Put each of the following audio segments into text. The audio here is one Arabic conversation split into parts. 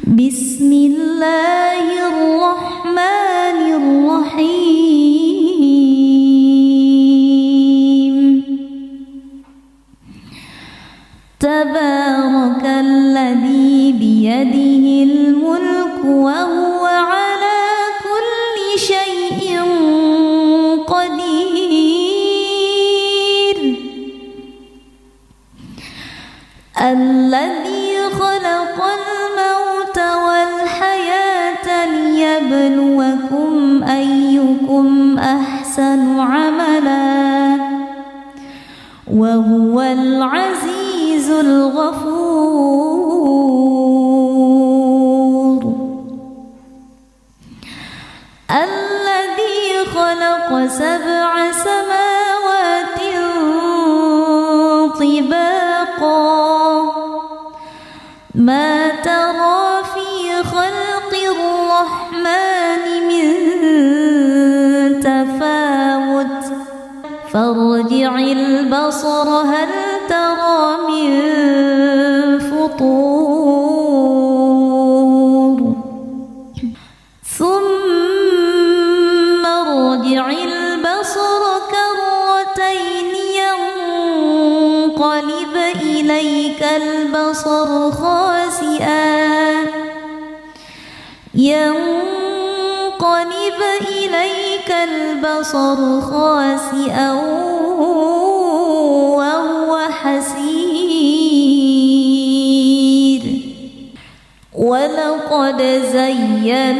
بسم الله الرحمن الرحيم. تبارك الذي بيده الملك وهو على كل شيء قدير. الذي خلق الموت والحياة ليبلوكم أيكم أحسن عملا وهو العزيز الغفور. الذي خلق 7 سماوات طباقا ما ترى في خلق الرحمن من تفاوت فارجع البصر هل ترى من فطور ثم ارجع البصر كرتين ينقلب إليك البصر خاسئا وهو حسير. ولقد زينا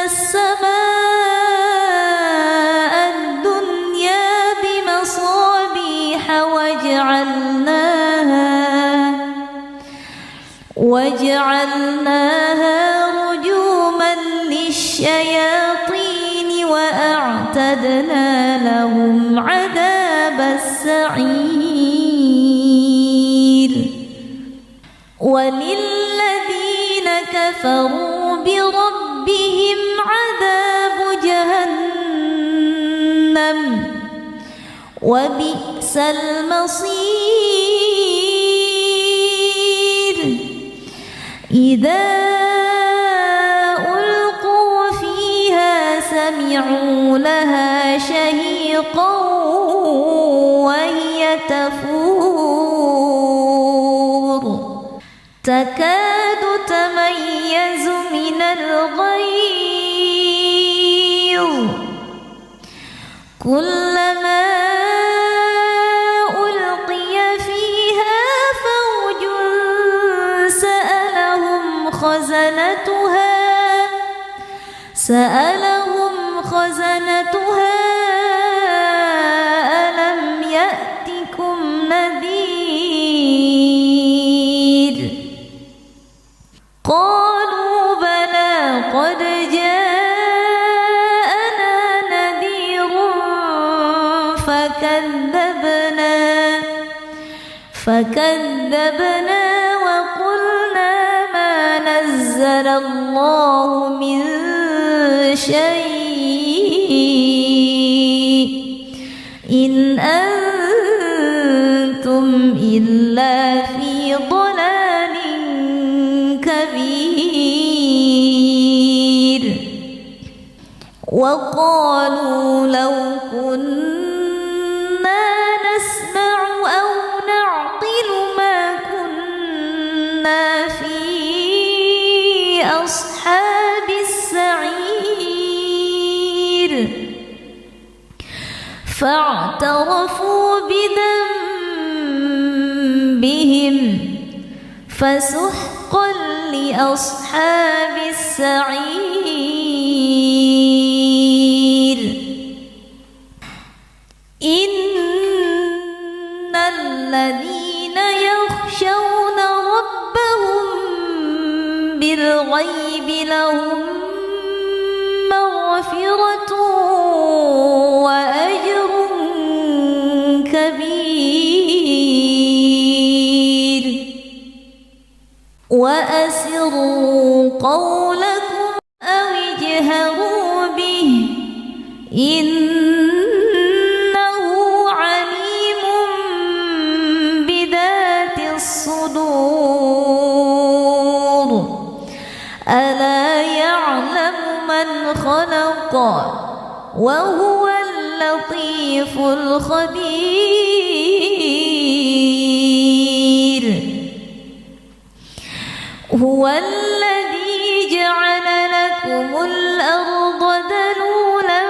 السماء الدنيا بمصابيح وجعلناها رجوما للشياطين وأعتدنا لهم عذاب السعير. وللذين كفروا بربهم عذاب جهنم وبئس المصير. إذا ألقوا فيها سمعوا لها شهيقا وهي تفور تكاد تميز من الغيظ كلما ألقي فيها فوج سألهم خزنتها ألم يأتكم نذير قالوا بلى قد جاءنا نذير فكذبنا وقلنا ما نزل الله من شيء إن أنتم إلا في ضلال كبير. وقالوا لو كنا نسمع أو نعقل ما كنا في أصحاب السعير فاعترفوا بذنبهم فسحقا لأصحاب السعير. إن الذين يخشون ربهم بالغيب لهم مغفرة وأجر كبير. وأسروا قولكم أو اجهروا به إنه عليم بذات الصدور. من خلق وهو اللطيف الخبير هو الذي جعل لكم الأرض ذلولا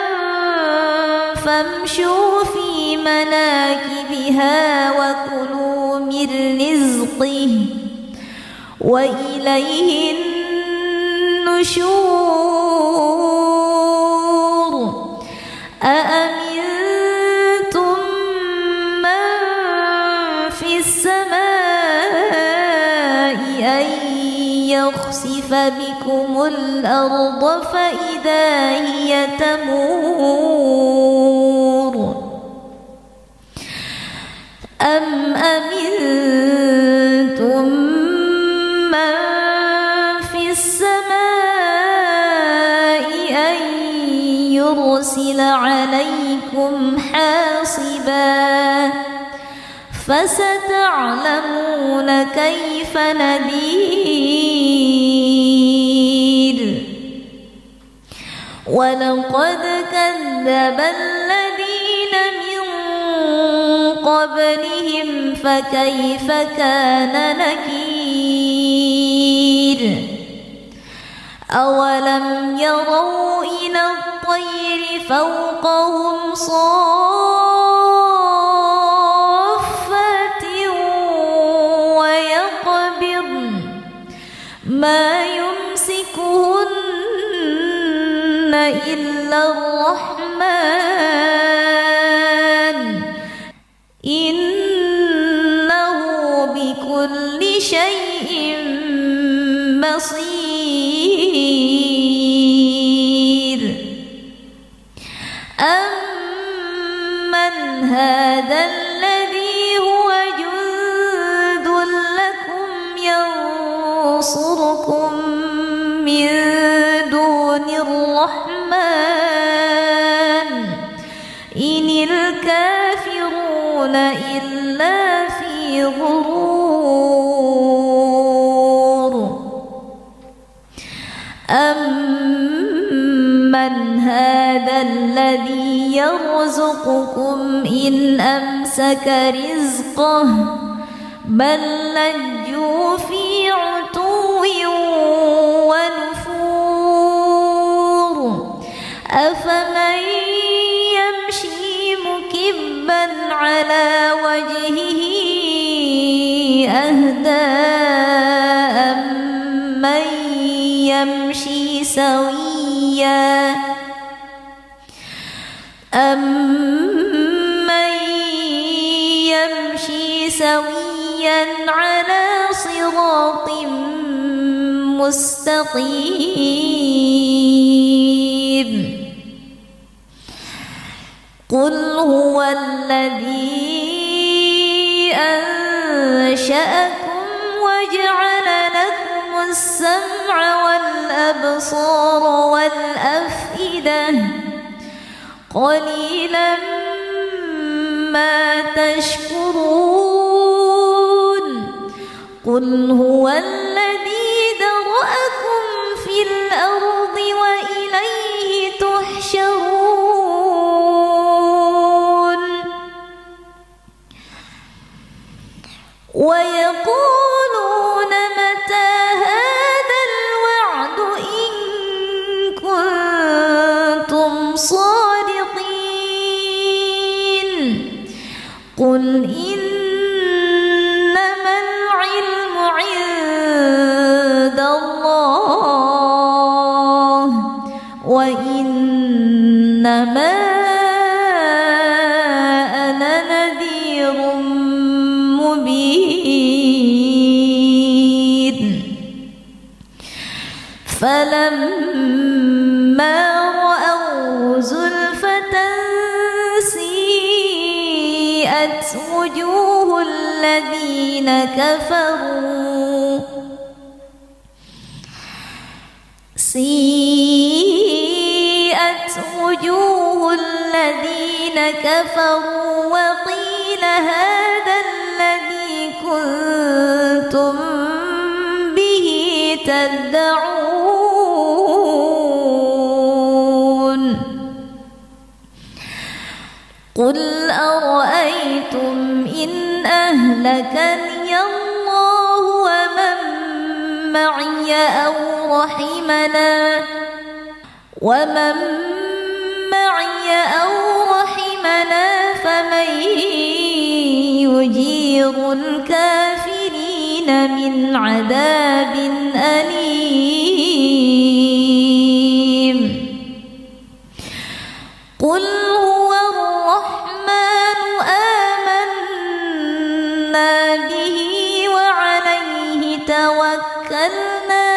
فامشوا في مناكبها وكلوا من رزقه وإليه النشور أأمنتم من في السماء أن يخسف بكم الأرض فإذا هي تمور أم أمنتم من في السماء أن يرسل عليكم حاصبا فستعلمون كيف نذير ولقد كذب الذين من قبلهم فكيف كان نكير أولم يروا إلى الطير فوقهم صافات ويقبضن ما يمسكهن إلا الرحمن إنه بكل شيء بصير أمن هذا الذي هو جند لكم ينصركم من دون الرحمن إن الكافرون إلا في غرور أمن هذا الذي يرزقكم إن أمسك رزقه بل لجوا في عتو ونفور أفمن يمشي مكبا على وجهه أهدى أمن يمشي سويا على صراط مستقيم قل هو الذي أنشأكم وجعل لكم السمع والأبصار والأفئدة قليلا ما تشكرون قل هو الذي ذرأكم في الأرض وإليه تحشرون ويقولون متى هذا الوعد إن كنتم صادقين قل إنما العلم عند الله وإنما أنا نذير مبين فلما رأوا زلفة سيئت وجوه الذين كفروا وقيل هذا الذي كنتم به تدعون قل أرأيتم إن أهلكني الله ومن معي أو رحمنا فمن يجير الكافرين من عذاب أليم قل هو الرحمن آمنا به وعليه توكلنا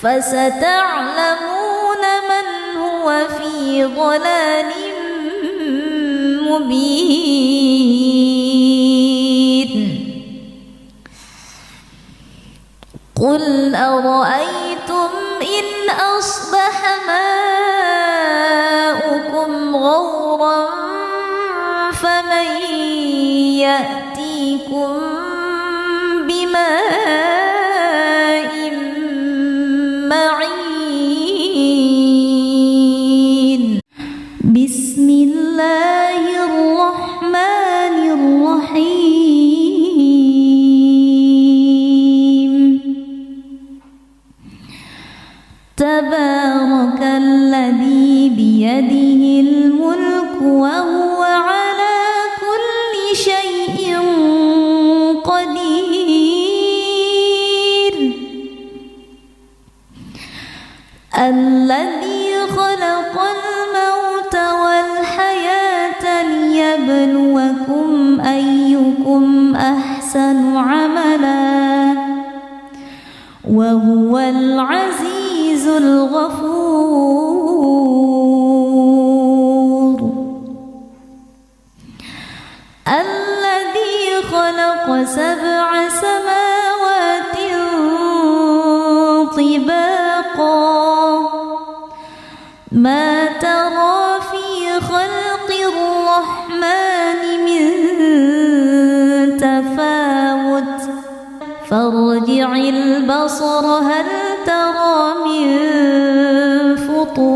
فستعلمون من هو في ضلال مبين قل أرأيتم إن أصبح ماؤكم غورا فمن يأتيكم بماء معين بسم الله الرحمن الرحيم تبارك الذي بيده الملك وهو على كل شيء قدير الذي خلق الموت والحياة ليبلوكم أيكم أحسن عملا وهو العزيز الغفور الذي خلق 7 سماوات طباقا ما ترى في خلق الرحمن من تفاوت فارجع البصر هل ترى من فطور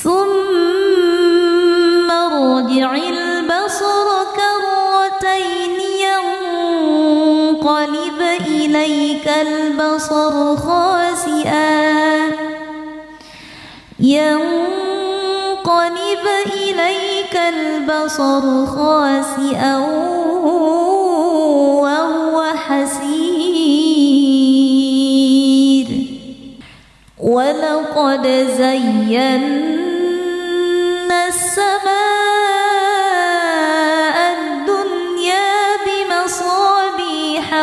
ثم ارجع البصر كرتين ينقلب إليك البصر خاسئا وهو حسير ولقد زينا السماء الدنيا بمصابيح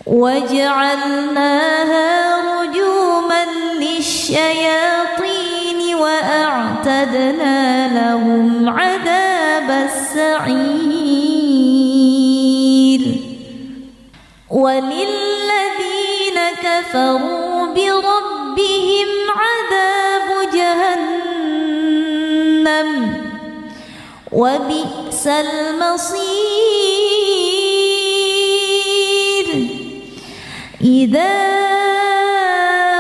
وجعلناها رجوما للشياطين وأعتدنا لهم عذاب السعير وللذين كفروا بربهم عذاب جهنم وبئس المصير إذا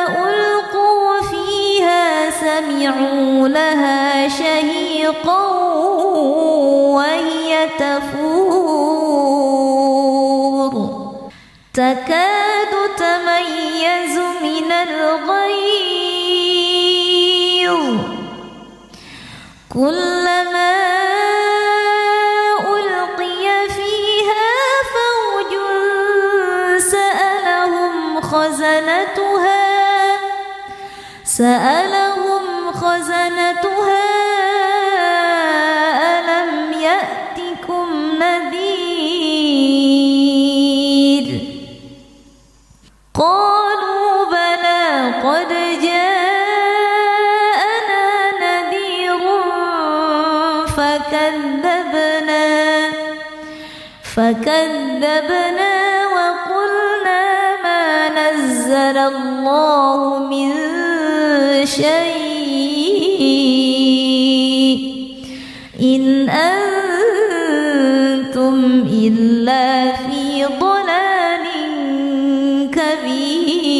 ألقوا فيها سمعوا لها شهيقا وهي تفور تكاد تميز من الغيظ كلما ألقي فيها فوج سألهم خزنتها ألم يأتكم نذير قالوا بلى قد جاءنا نذير فكذبنا وقلنا ما نزل الله من شيء إن أنتم إلا في ضلال كبير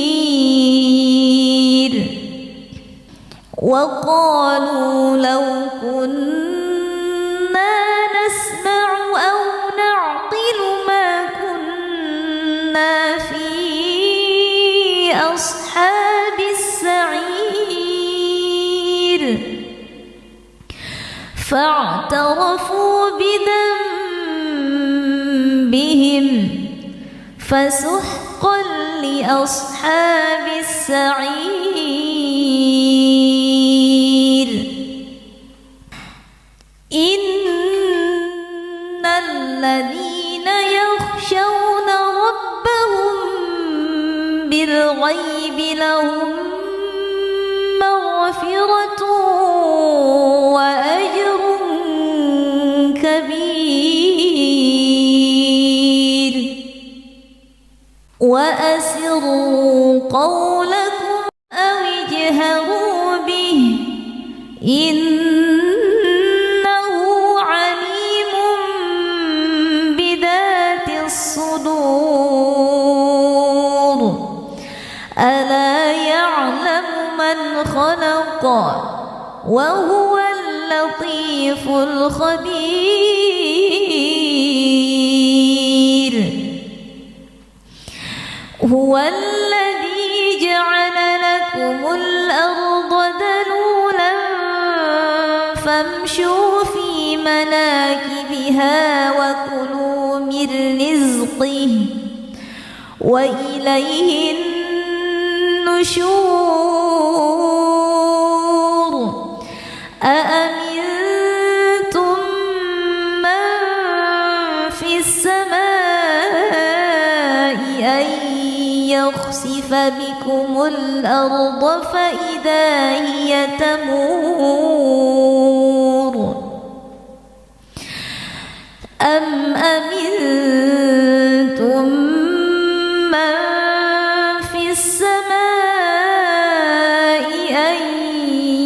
وقالوا لو كنا نسمع أو نعقل ما كنا في أصحاب السعير فاعترفوا بذنبهم فسحقا لأصحاب السعير إن الذين يخشون ربهم بالغيب لهم مغفرة وأجر كبير وأسروا قولكم أو اجهروا به إنه عليم بذات الصدور ألا يعلم من خلق وهو اللطيف الخبير هو الذي جعل لكم الأرض ذلولا فامشوا في مناكبها وكلوا من رزقه وإليه النشور أأمنتم من في السماء أن يخسف بكم الأرض فإذا هي تمور أم أمنتم من في السماء أن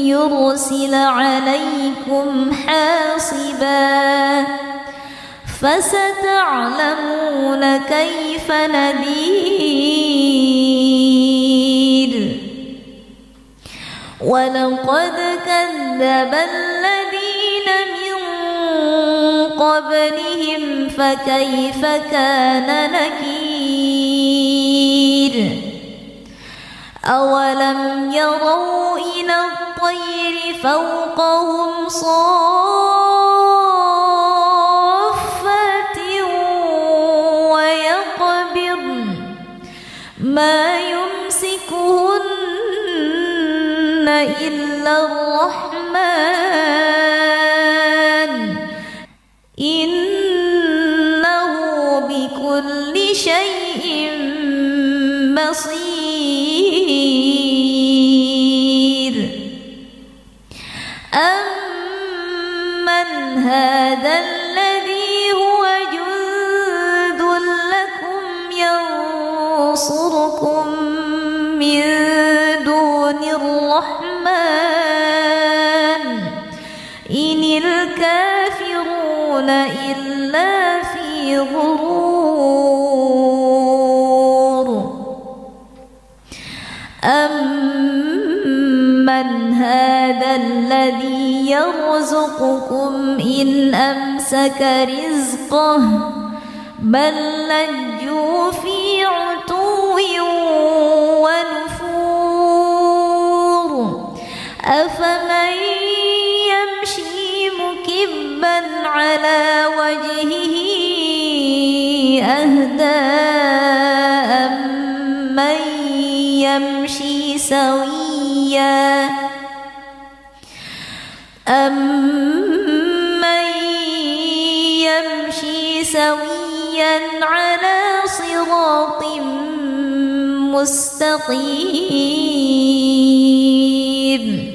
يرسل عليكم حاصبا فستعلمون كيف نذير ولقد كذب الذين من قبلهم فكيف كان نكير أولم يروا إلى الطير فوقهم صافات ويقبضن ما يمسكهن إلا الرحمن إنه بكل شيء بصير أمن هذا الذي هو جند لكم ينصركم من دون الرحمن إن الكافرون إلا في غرور أمن هذا الذي يرزقكم إن أمسك رزقه بل لجوا في عتو ونفور أفمن يمشي مكبا على وجهه أهدى أمن يمشي سويا أمن يمشي سويا على صراط مستقيم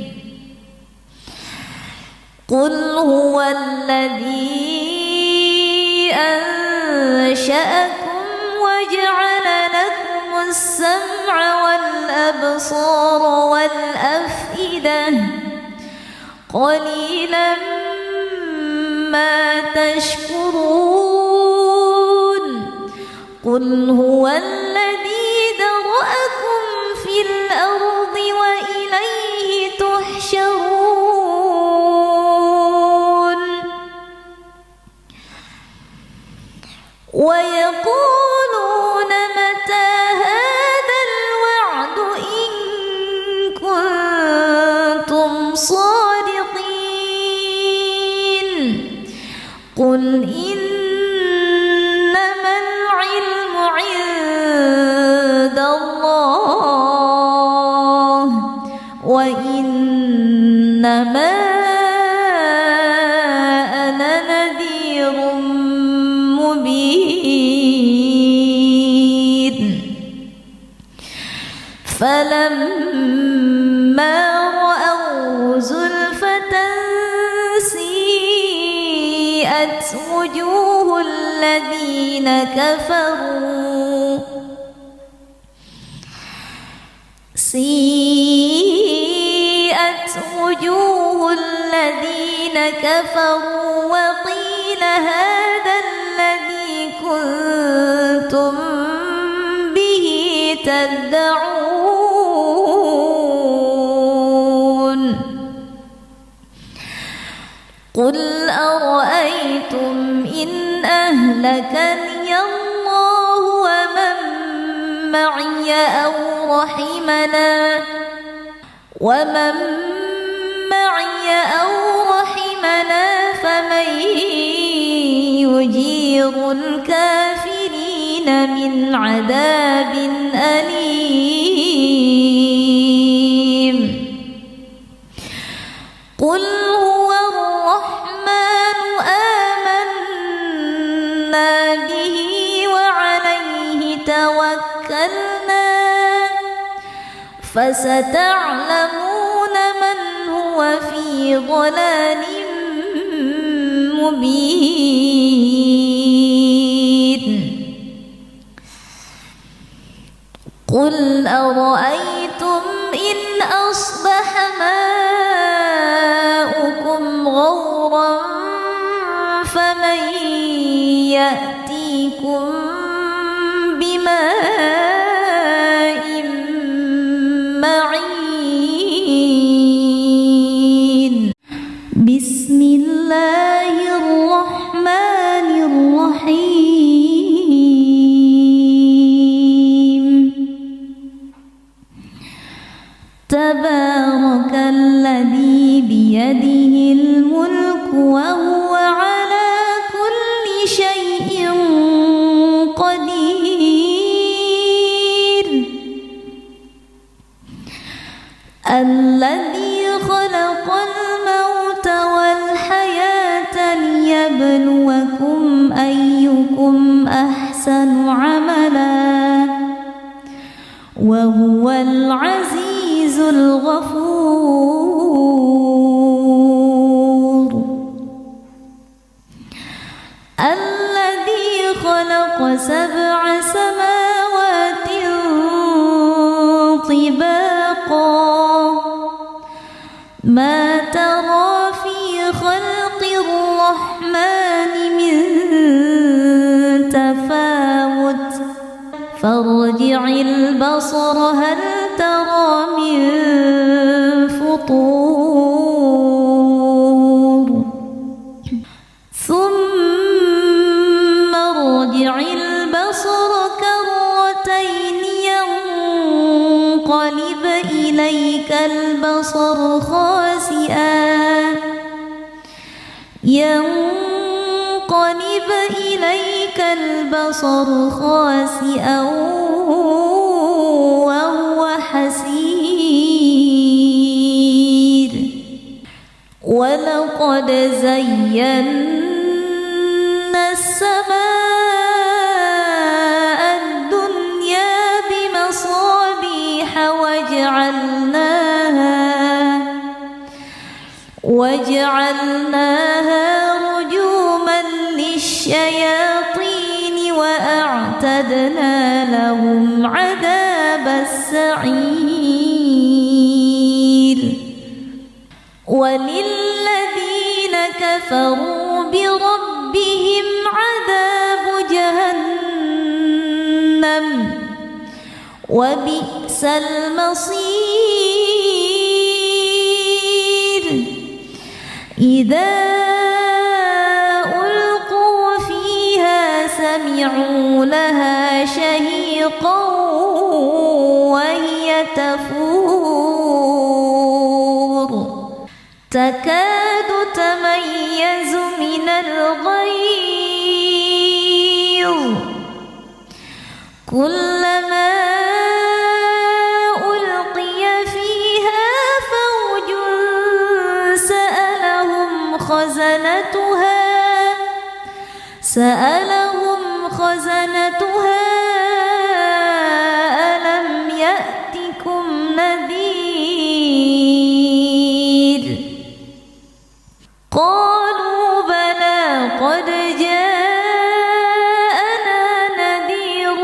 قل هو الذي أنشأكم وجعل لكم السمع والأبصار والأفئدة قليلا ما تشكرون قل هو الذي ذرأكم في الأرض وإليه تحشرون ويقولون متى هذا الوعد إن كنتم صادقين قل إنما العلم عند الله وإنما أنا نذير مبين فلما رأوا زلفة سيئت وجوه الذين كفروا وقيل هذا الذي كنتم به تدعون قل أرأيتم إن أهلكني الله ومن معي أو رحمنا فمن يجير الكافرين من عذاب أليم قل هو الرحمن آمنا به وعليه توكلنا فستعلمون من هو في ضلال مبين قل أرأيتم إن أصبح ماؤكم غورا فمن يأتيكم بماء معين بسم الله الرحمن الرحيم تبارك الذي بيده الملك وهو على كل شيء قدير الذي خلق الموت والحياة ليبلوكم أيكم أحسن عملا وهو العزيز الغفور الذي خلق 7 سماوات طباقا ما ترى في خلق الرحمن من تفاوت فارجع البصر هل ترى من فطور ثم ارجع البصر كرتين ينقلب إليك البصر خاسئا وهو حسير ولقد زينا السماء الدنيا بمصابيح وجعلناها رجوما للشياطين وأعتدنا لهم عذاب السعير وللذين كفروا بربهم عذاب جهنم وبئس المصير إذا ألقوا فيها سمعوا سمعوا لها شهيقا وهي تفور تكاد تميز من الغيظ كلما ألقي فيها فوج سألهم خزنتها ألم يأتكم نذير قالوا بلى قد جاءنا نذير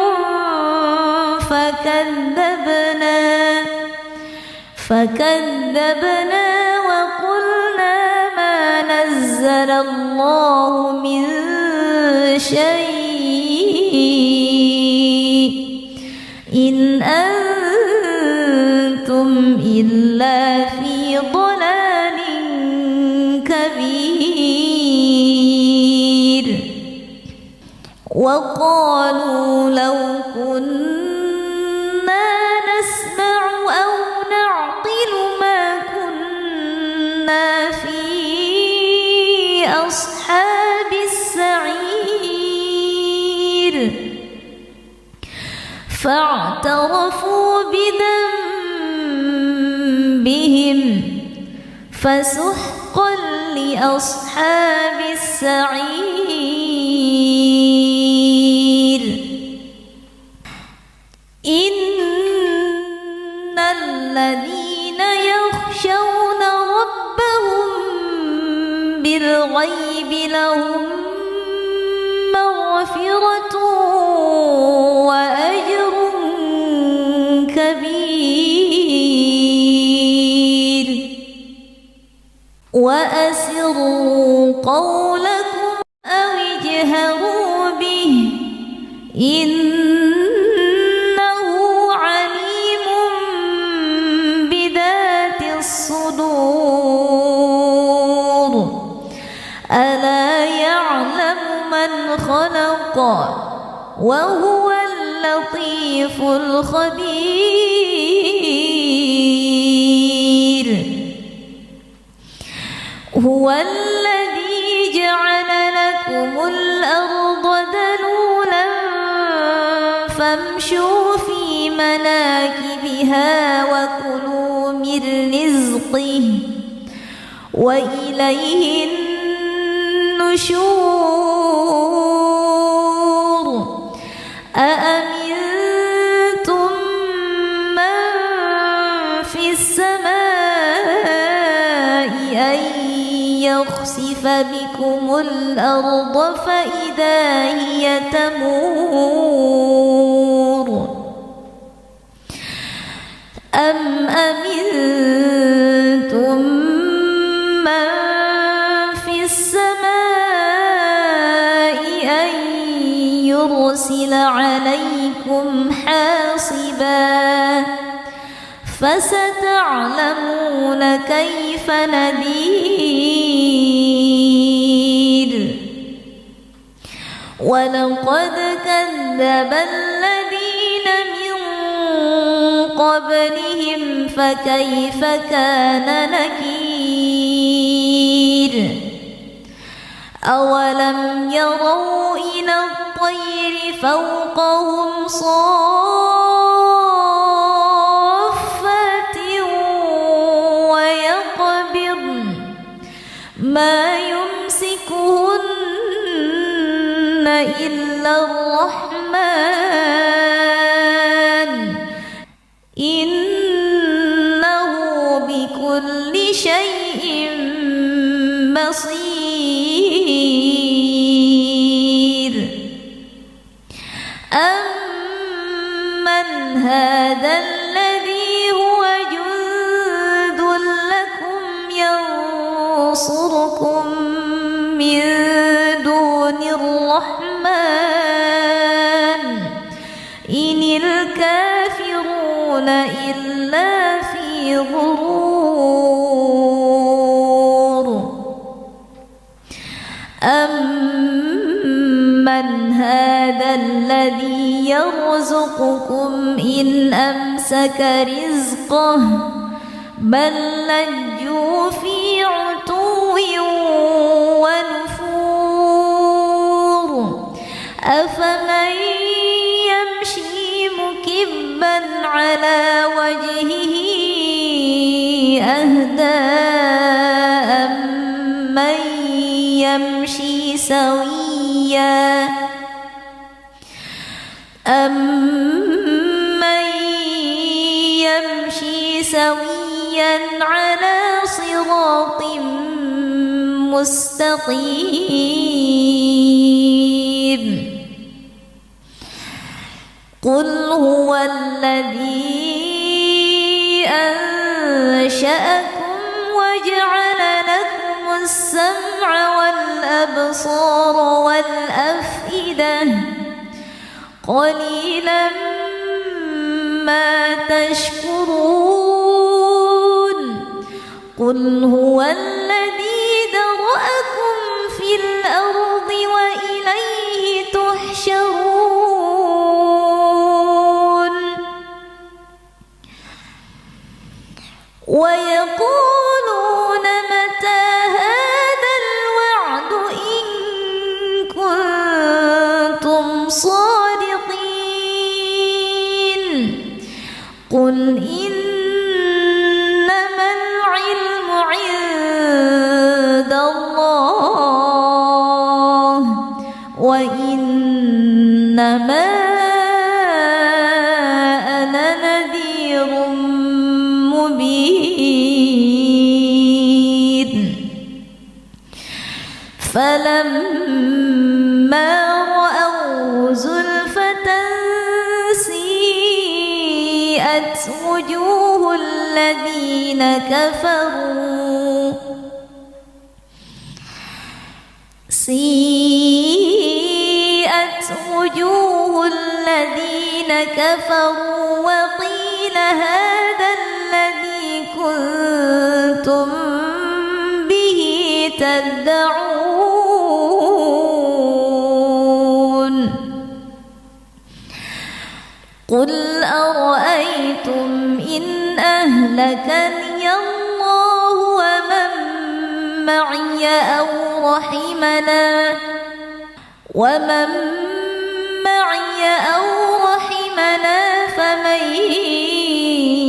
فكذبنا وقلنا ما نزل الله من شيء إن أنتم إلا في ضلال كبير وقالوا لو كنا نسمع أو نعقل ما كنا في أصحاب السعير فاعترفوا بذنبهم فسحقا لأصحاب السعير إن الذين يخشون ربهم بالغيب لهم مغفرة وأجر كبير وأسروا قولكم أو اجهروا به إنه عليم بذات الصدور ألا يعلم من خلق وهو اللطيف الخبير هو الذي جعل لكم الأرض ذلولا فامشوا في مناكبها وكلوا من رزقه وإليه النشور أأمنتم من في السماء أن يخسف بكم الأرض فإذا هي تمور أم أمنتم من في السماء أن يرسل عليكم حاصبا فستعلمون كيف نذير ولقد كذب الذين من قبلهم فكيف كان نكير أولم يروا إلى الطير فوقهم صافات ويقبضن ما يمسكهن إلا الرحمن إنه بكل شيء بصير أمن هذا الذي هو جند لكم ينصركم من دون الرحمن إن الكافرون إلا في غرور أمن من هذا الذي يرزقكم إن أمسك رزقه بل لجوا في عتو ونفور أفمن يمشي مكبا على وجهه أهدى أمن يمشي سويا على صراط مستقيم قل هو الذي أنشأكم وجعل لكم السمع والأبصار والأفئدة قليلا ما تشكرون قل هو الذي ذرأكم في الأرض وإليه تحشرون ويقولون متى هذا الوعد إن كنتم صادقين قل إنما العلم عند الله وإنما أنا نذير مبين فلما رأوا زلفة سيئت وجوه الذين كفروا وقيل هذا الذي كنتم به تدعون قل أرأيتم إن أهلكني الله ومن معي أو رحمنا فمن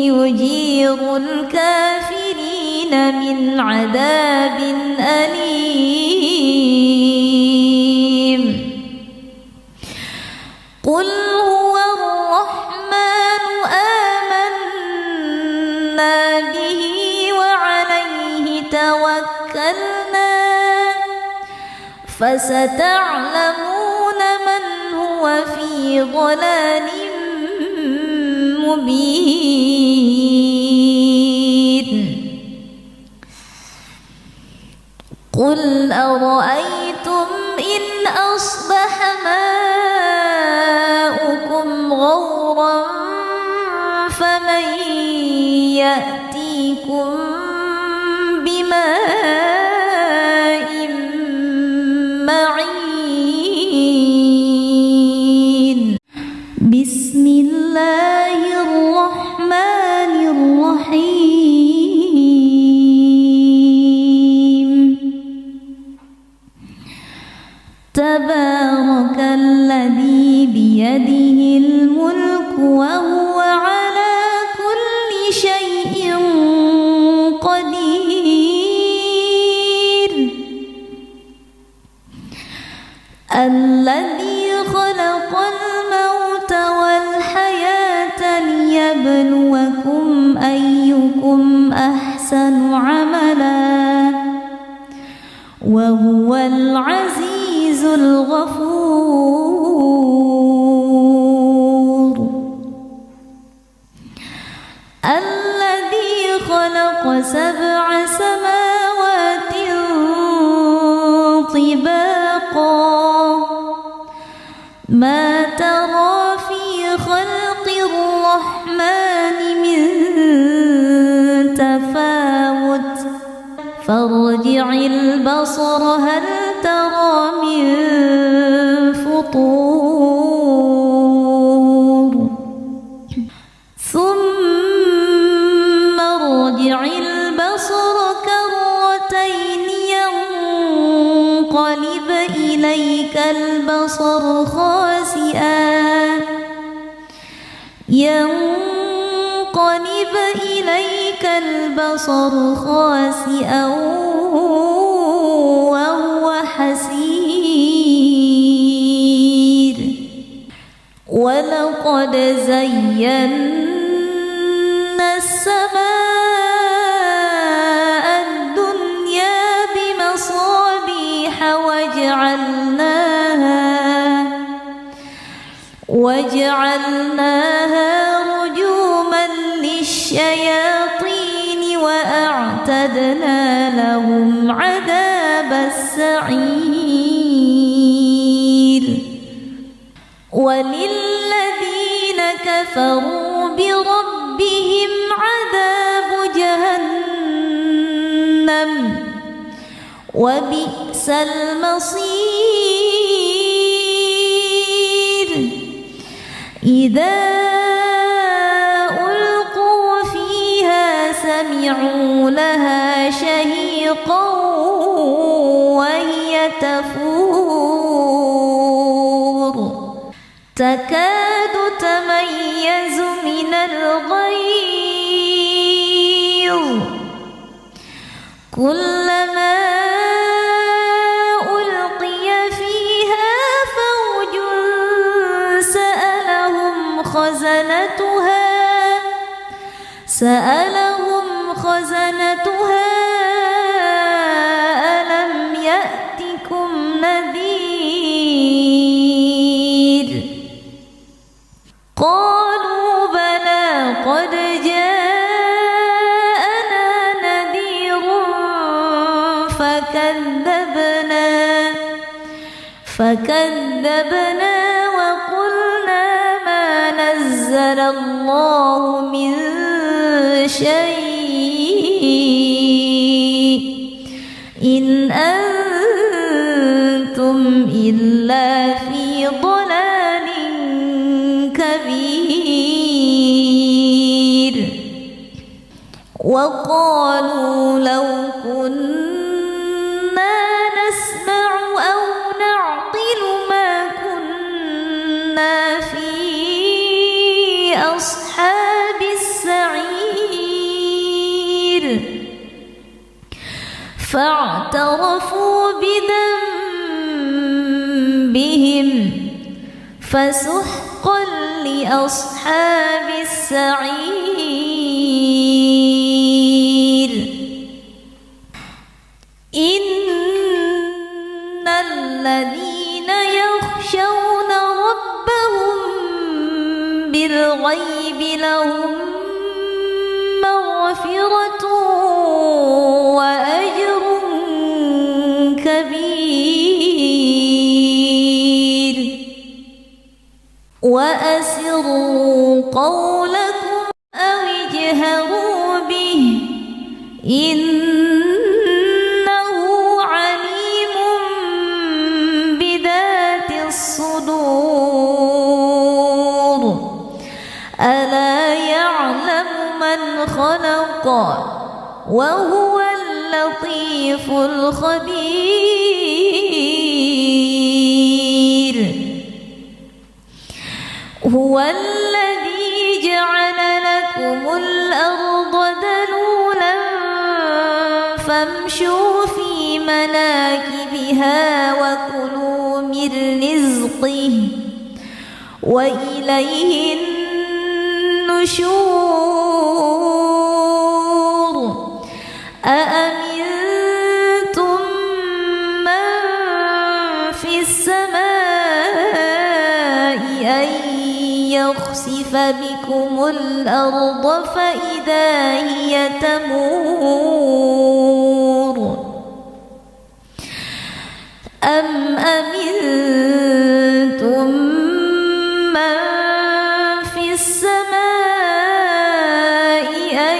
يجير الكافرين من عذاب أليم قل هو الرحمن آمنا به وعليه توكلنا فستعلمون من هو في ضلال مبين قل أرأيتم إن أصبح ماؤكم غورا فمن يأتيكم بماء معين بسم الله الرحمن الرحيم تبارك الذي بيده الملك وهو على كل شيء قدير الذي خلق الموت والحياة ليبلوكم أيكم أحسن عملا وهو العزيز الغفور الذي خلق 7 سماوات طباقا ما ترى في خلق الرحمن من تفاوت فارجع البصر هل ترى من فطور ينقلب إليك البصر خاسئا وهو حسير ولقد زينا السماء الدنيا بمصابيح وجعلناها رجوما للشياطين وأعتدنا لهم عذاب السعير وللذين كفروا بربهم عذاب جهنم وبئس المصير إذا ألقوا فيها سمعوا لها شهيقا وهي تفور تكاد تميز من الغيظ كلما ألقي فيها فوج سألهم خزنتها ألم يأتكم نذير قالوا بلى قد جاءنا نذير فكذبنا وقلنا ما نزل الله من شيء إن أنتم إلا في ضلال كبير وقالوا لو كنا نسمع أو نعقل ما كنا في أصحاب السعير فاعترفوا بذنبهم فسحقا لأصحاب السعير إن الذين يخشون ربهم بالغيب لهم مغفرة وأجر كبير وأسروا قولكم أو اجهروا به إنه عليم بذات الصدور ألا يعلم من خلق وهو اللطيف الخبير هو الذي جعل لكم الأرض ذلولا فامشوا في مناكبها وكلوا من رزقه وإليه النشور أأمنتم من في السماء أن يخسف بكم الأرض فإذا هي تمور أم أمنتم من في السماء أن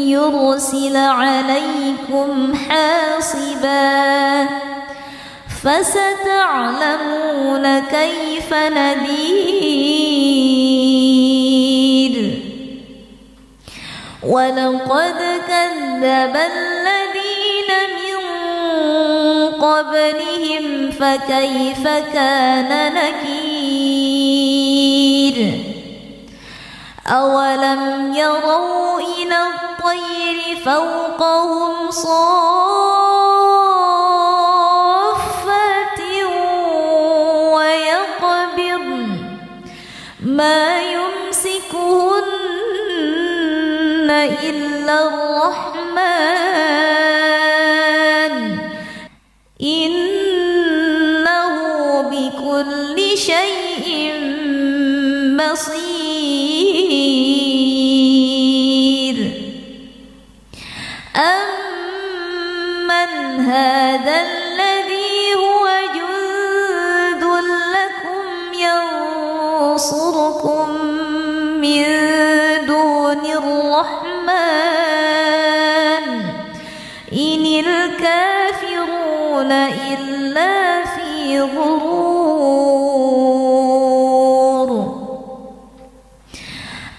يرسل عليكم حاصبا فستعلمون كيف نذير ولقد كذب الذين من قبلهم فكيف كان نكير أولم يروا إلى الطير فوقهم صافات ويقبضن ما يمسكهن إلا الرحمن إنه بكل شيء بصير أمن هذا الذي هو جند لكم ينصركم من دون الرحمن إن الكافرون إلا في غرور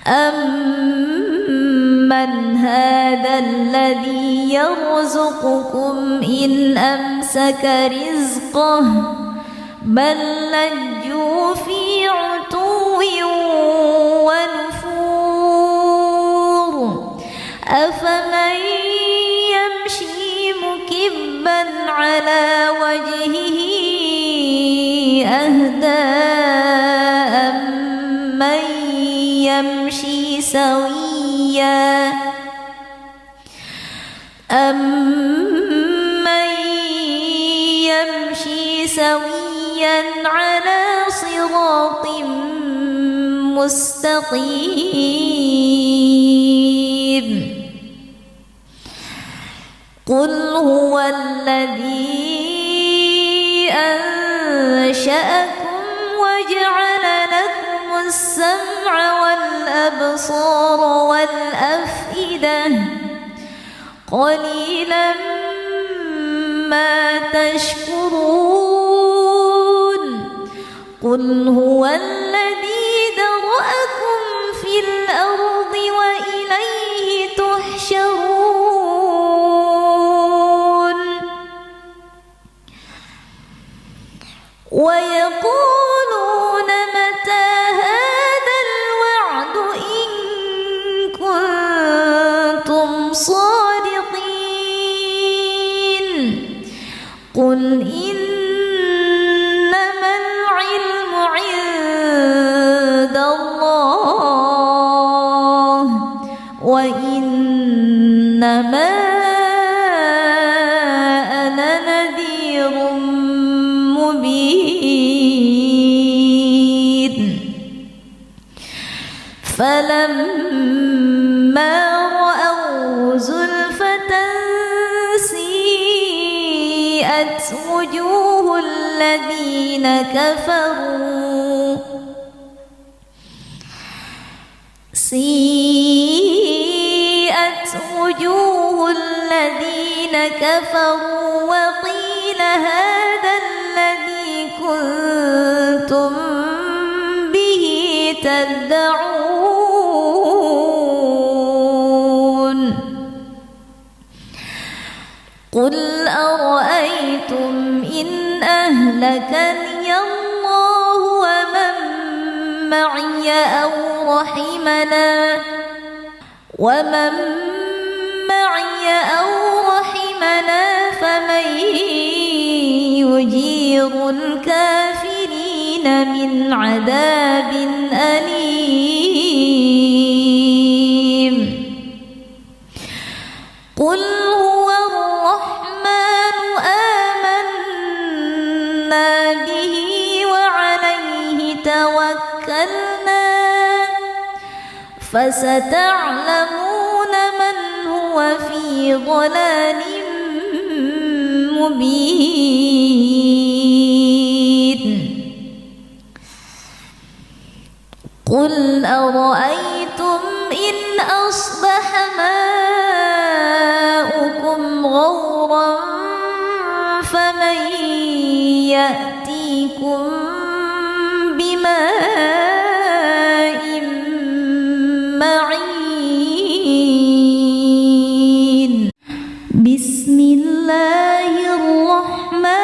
أمن هذا الذي يرزقكم إن أمسك رزقه بل لجوا في عتو ونفور أفمن يمشي مكبا على وجهه أهدى أمن يمشي سويا على صراط مستقيم قل هو الذي أنشأكم وجعل لكم السمع والأبصار والأفئدة قليلا ما تشكرون قل هو الذي ذرأكم في الأرض وإليه تحشرون ويقولون متى هذا الوعد إن كنتم صادقين قل إنما العلم عند الله وإنما أنا نذير مبين فلما رأوا زلفة سيئت وجوه الذين كفروا وقيل هذا الذي كنتم به تدعون قل أرأيتم إن أهلكني الله ومن معي أو رحمنا فمن يجير الكافرين من عذاب أليم قل هو الرحمن آمنا به وعليه توكلنا فستعلمون من هو في ضلال مبين قل أرأيتم إن أصبح ماؤكم غورا فمن يأتيكم بماء معين بسم الله الرحمن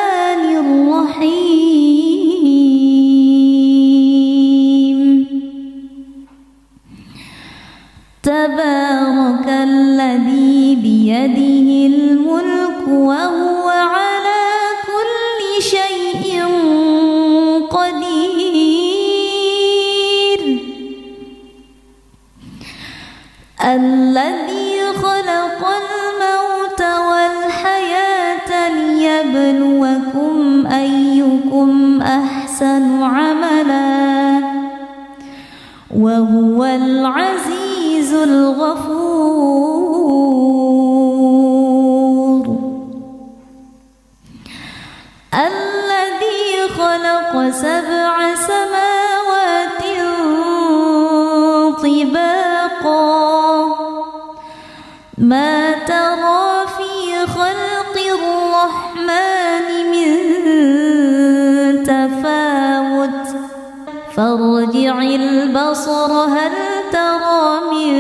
تبارك الذي بيده الملك وهو على كل شيء قدير الذي خلق الموت والحياة ليبلوكم أيكم أحسن عملا وهو العزيز الغفور الذي خلق 7 سماوات طباقا ما ترى في خلق الرحمن من تفاوت فارجع البصر هل ترى من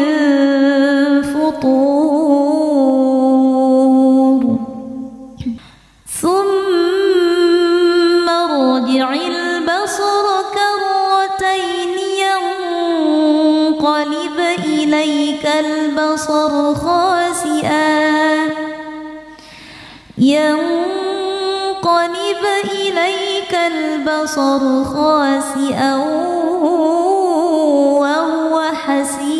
فطور ثم ارجع البصر كرتين ينقلب إليك البصر خاسئا وهو حسير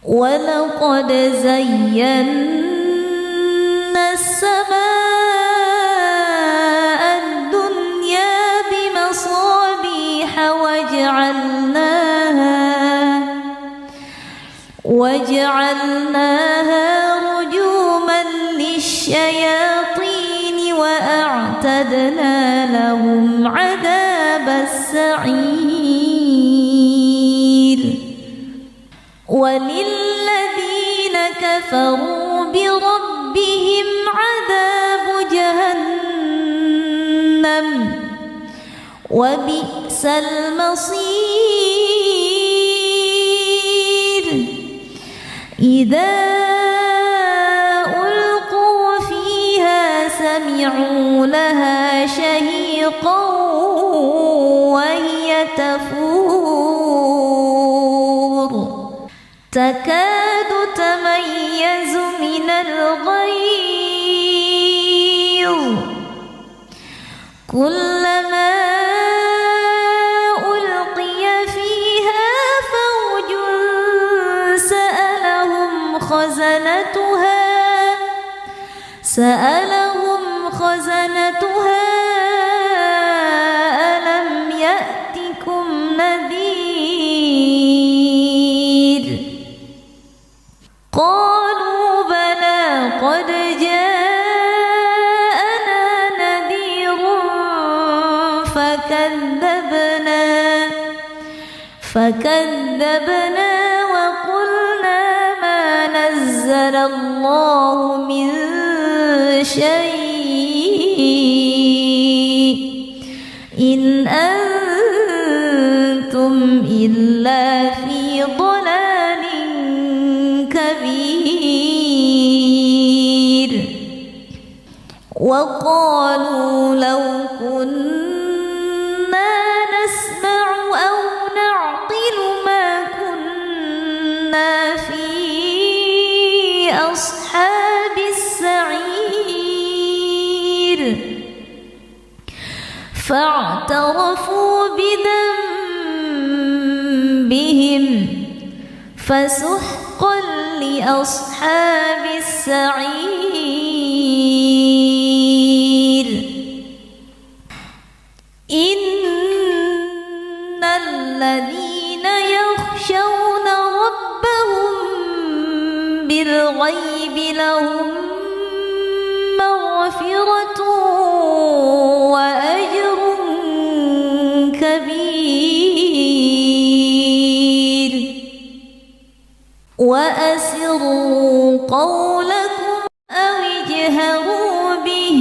ولقد زينا السماء الدنيا بمصابيح وجعلناها رجوما للشياطين وأعتدنا لهم عذاب السعير وللذين كفروا بربهم عذاب جهنم وبئس المصير إذا ألقوا فيها سمعوا لها شهيقا وهي تفور تكاد تميز من الغيظ كلما ألقي فيها فوج سألهم خزنتها ألم يأتكم نذير قالوا بلى قد جاءنا نذير فكذبنا وقلنا ما نزل الله من شيء إن أنتم إلا في ضلال كبير وقالوا لو كنا نسمع أو نعقل ما كنا في أصحاب السعير فاعترفوا بذنبهم فسحقا لأصحاب السعير إن الذين يخشون ربهم بالغيب لهم مغفرة وأجر كبير وأسروا قولكم أو اجهروا به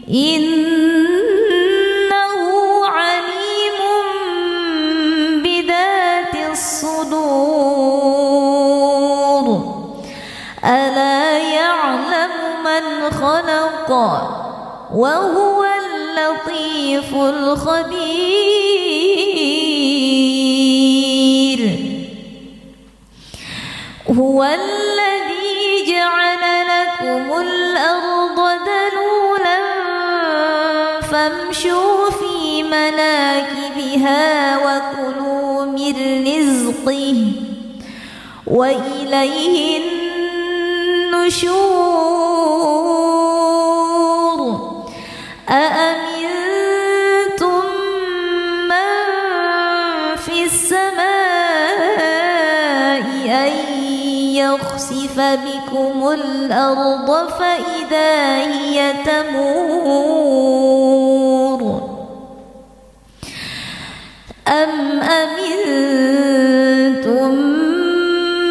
إنه عليم بذات الصدور ألا يعلم من خلق وهو اللطيف الخبير هو الذي جعل لكم الأرض ذلولا فامشوا في مناكبها وكلوا من رزقه وإليه النشور أأمنتم من في السماء أن يخسف بكم الأرض فإذا هي تمور أم أمنتم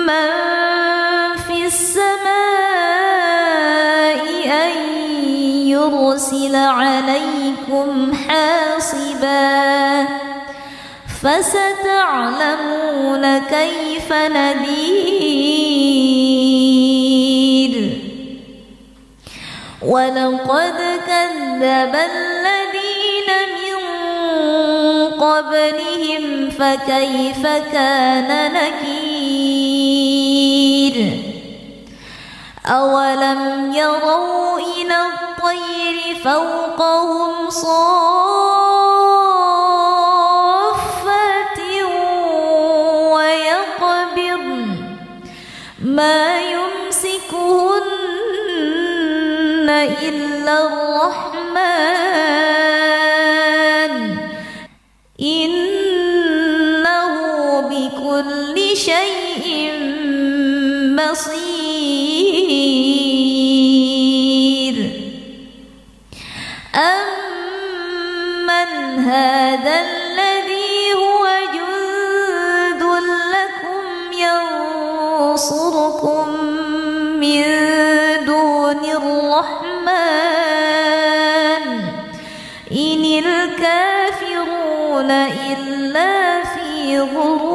من في السماء أن يرسل عليكم حاصبا فستعلمون كيف نذير ولقد كذب الذين من قبلهم فكيف كان نكير أولم يروا إلى الطير فوقهم صافات ويقبضن ما يمسكهن إلا الرحمن إنه بكل شيء بصير أمن هذا الذي هو جند لكم ينصركم من دون الرحمن إن الكافرون إلا في غرور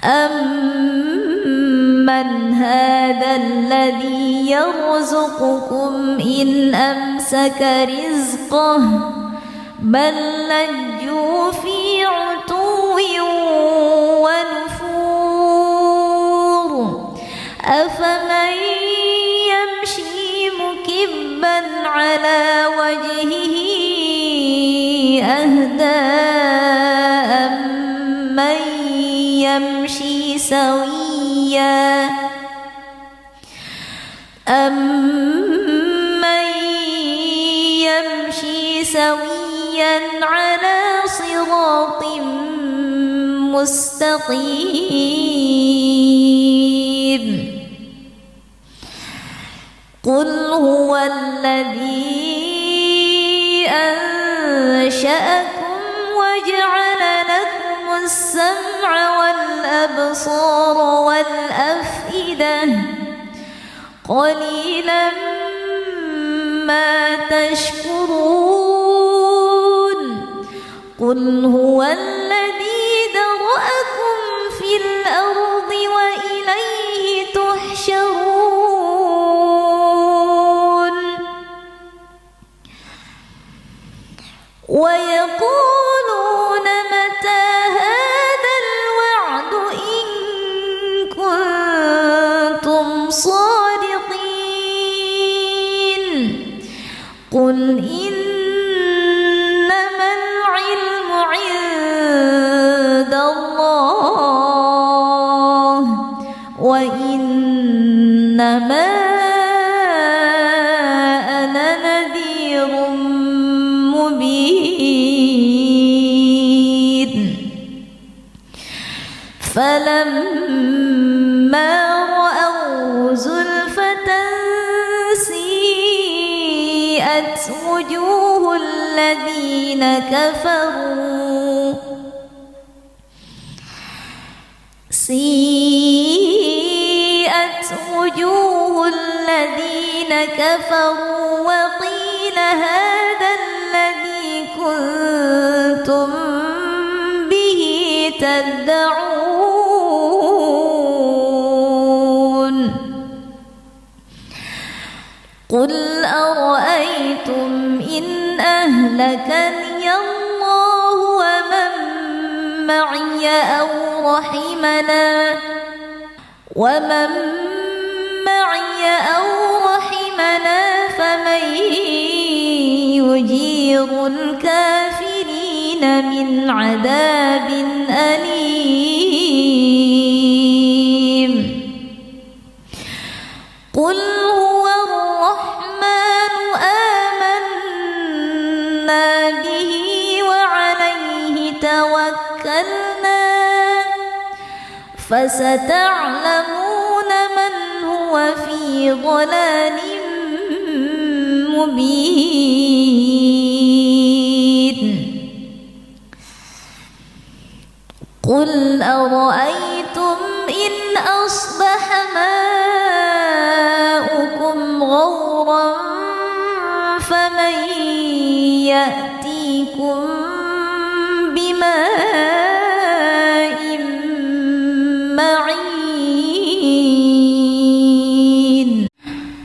أمن هذا الذي يرزقكم إن أمسك رزقه بل لجوا في عتو ونفور أفمن يمشي مكبا على وجهه أهدى أمن يمشي سويا على صراط مستقيم قل هو الذي أنشأكم وجعل لكم السمع والأبصار والأفئدة قليلا ما تشكرون قل هو الذي ذرأكم في الأرض وإليه تحشرون ويقولون متى هذا الوعد إن كنتم صادقين قل إنما العلم عند الله وإنما أنا نذير مبين فلما رأوا زلفة سيئت وجوه الذين كفروا وقيل هذا الذي كنتم به تدعون قل أرأيتم إن أهلكني الله ومن معي أو رحمنا ومن معي أو رحمنا فمن يجير الكافرين من عذاب أليم قل هو الرحمن آمنا به وعليه توكلنا فستعلمون من هو في ضلال مبين قل أرأيتم إن أصبح ماؤكم غورا فمن يأتيكم بماء معين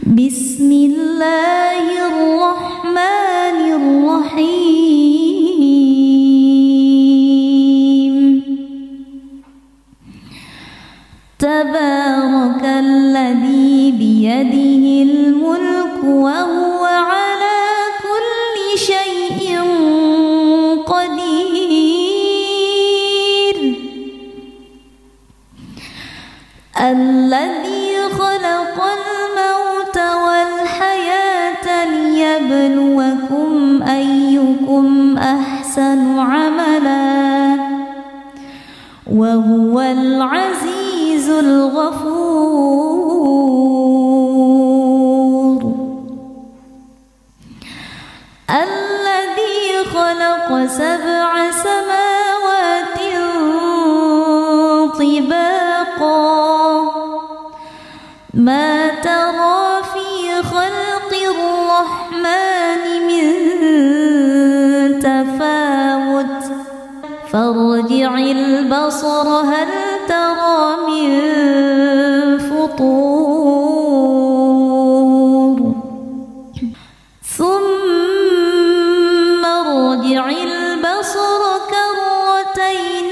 بسم الله الرحمن الرحيم تبارك الذي بيده الملك وهو على كل شيء قدير الذي خلق الموت والحياة ليبلوكم أيكم أحسن عملا وهو العزيز الغفور الذي خلق 7 سماوات طباقا ما ترى في خلق الرحمن من تفاوت فارجع البصر هل ترى من فطور ثم ارجع البصر كرتين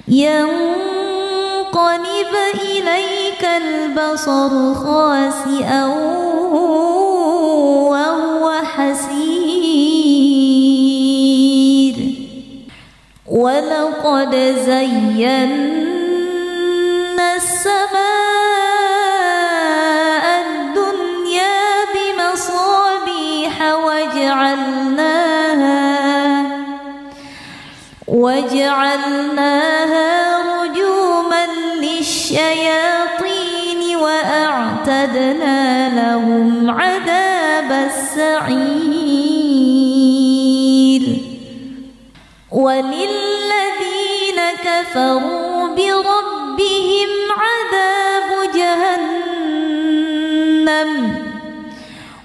ينقلب إليك البصر خاسئا وهو حسير ولقد زينا السماء الدنيا بمصابيح وجعلناها رجوما للشياطين وأعتدنا لهم عذاب السعير وللذين كفروا بربهم عذاب جهنم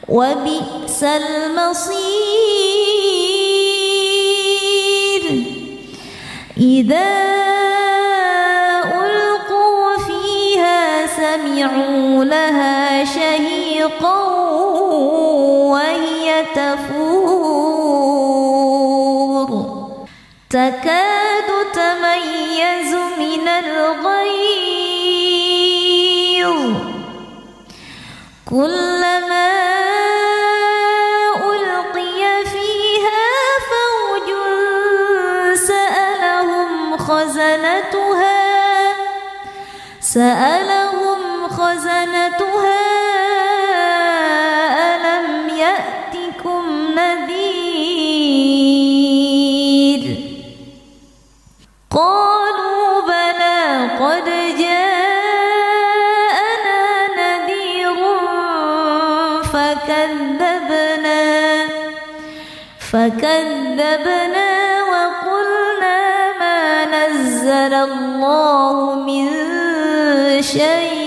وبئس المصير إذا ألقوا فيها سمعوا لها شهيقا وهي تفور تكاد تميز من الغيظ كلما ألقي فيها فوج سألهم خزنتها ألم يأتكم نذير قالوا بلى قد جاءنا نذير فكذبنا وقلنا ما نزل الله من شيء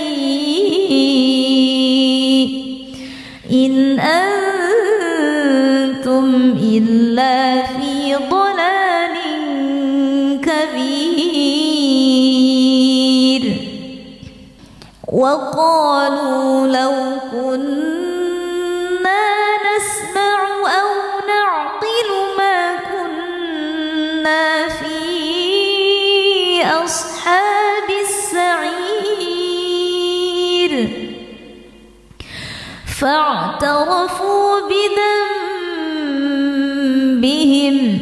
إن أنتم إلا في ضلال كبير وقالوا لو كنا في أصحاب السعير فاعترفوا بذنبهم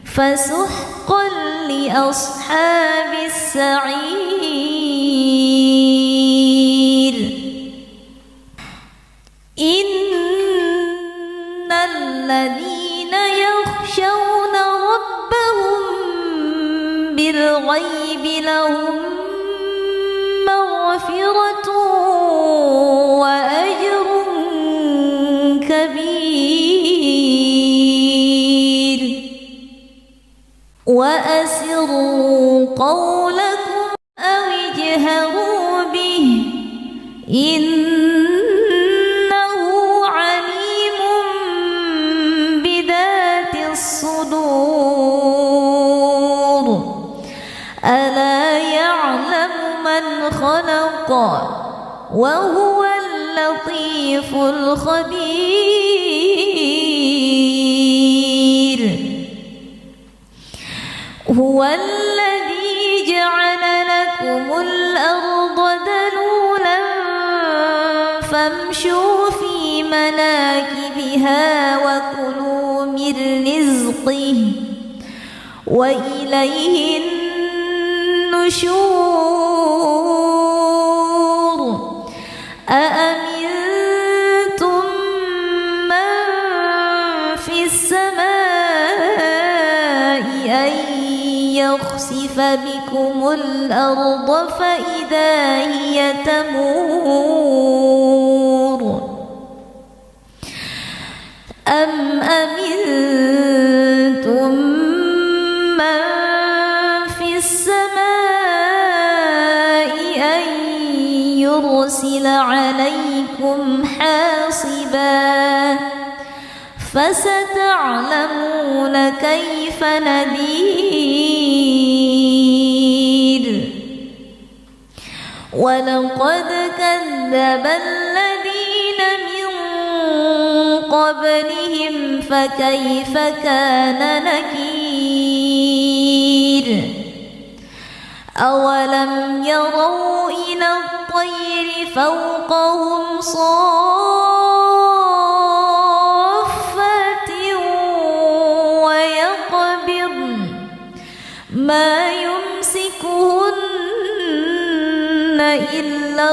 فسحقا لأصحاب السعير إن الذين يخشون ربهم بالغيب لهم مغفرة وأجر كبير وأسروا قولكم أو اجهروا به إنه عليم بذات الصدور ألا يعلم من خلق وهو اللطيف الخبير هو الذي جعل لكم الأرض ذلولا فامشوا في مناكبها وكلوا من رزقه وإليه النشور أأمنتم من في السماء أن يخسف بكم الأرض فإذا هي تمور أم أمنتم من في السماء أن يرسل عليكم حاصبا فستعلمون كيف نذير ولقد كذب الذين من قبلهم فكيف كان نكير أولم يروا إلى الطير فوقهم صافات ويقبضن ما يمسكهن إلا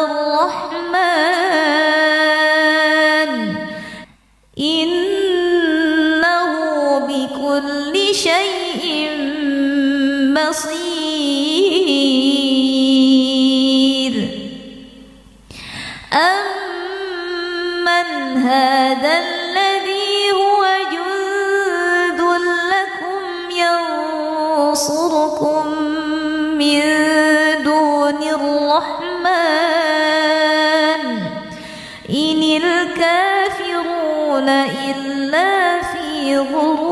الرحمن إنه بكل شيء بصير أمن هذا الذي هو جند لكم ينصركم من دون الرحمن إن الكافرون إلا في غرور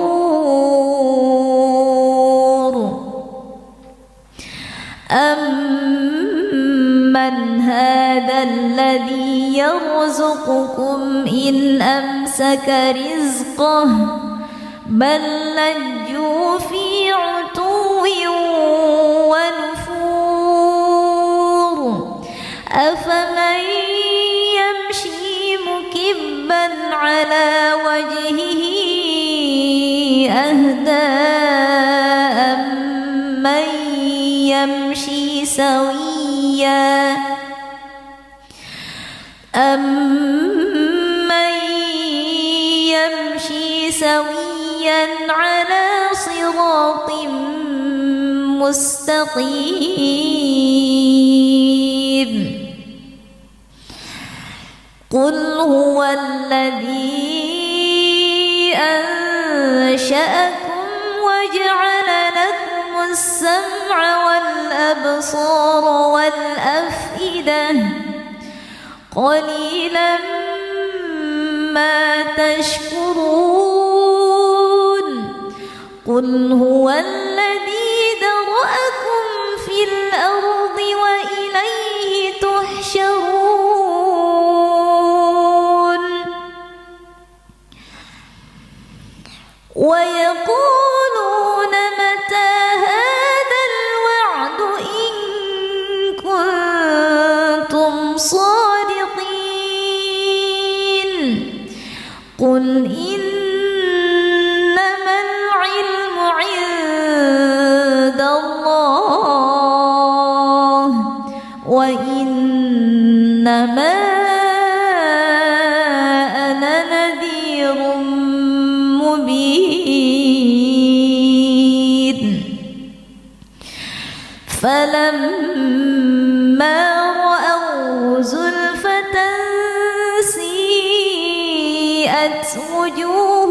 أمن هذا الذي يرزقكم إن أمسك رزقه بل لجوا في عتو ونفور أفمن يمشي مكبا على وجهه أهدى أمن يمشي سويا على صراط مستقيم قل هو الذي أنشأكم وجعل لكم السمع والأبصار والأفئدة قليلا ما تشكرون قل هو الذي ذرأكم في الأرض وإليه تحشرون ويقولون من فلما رأوه زلفة سيئت وجوه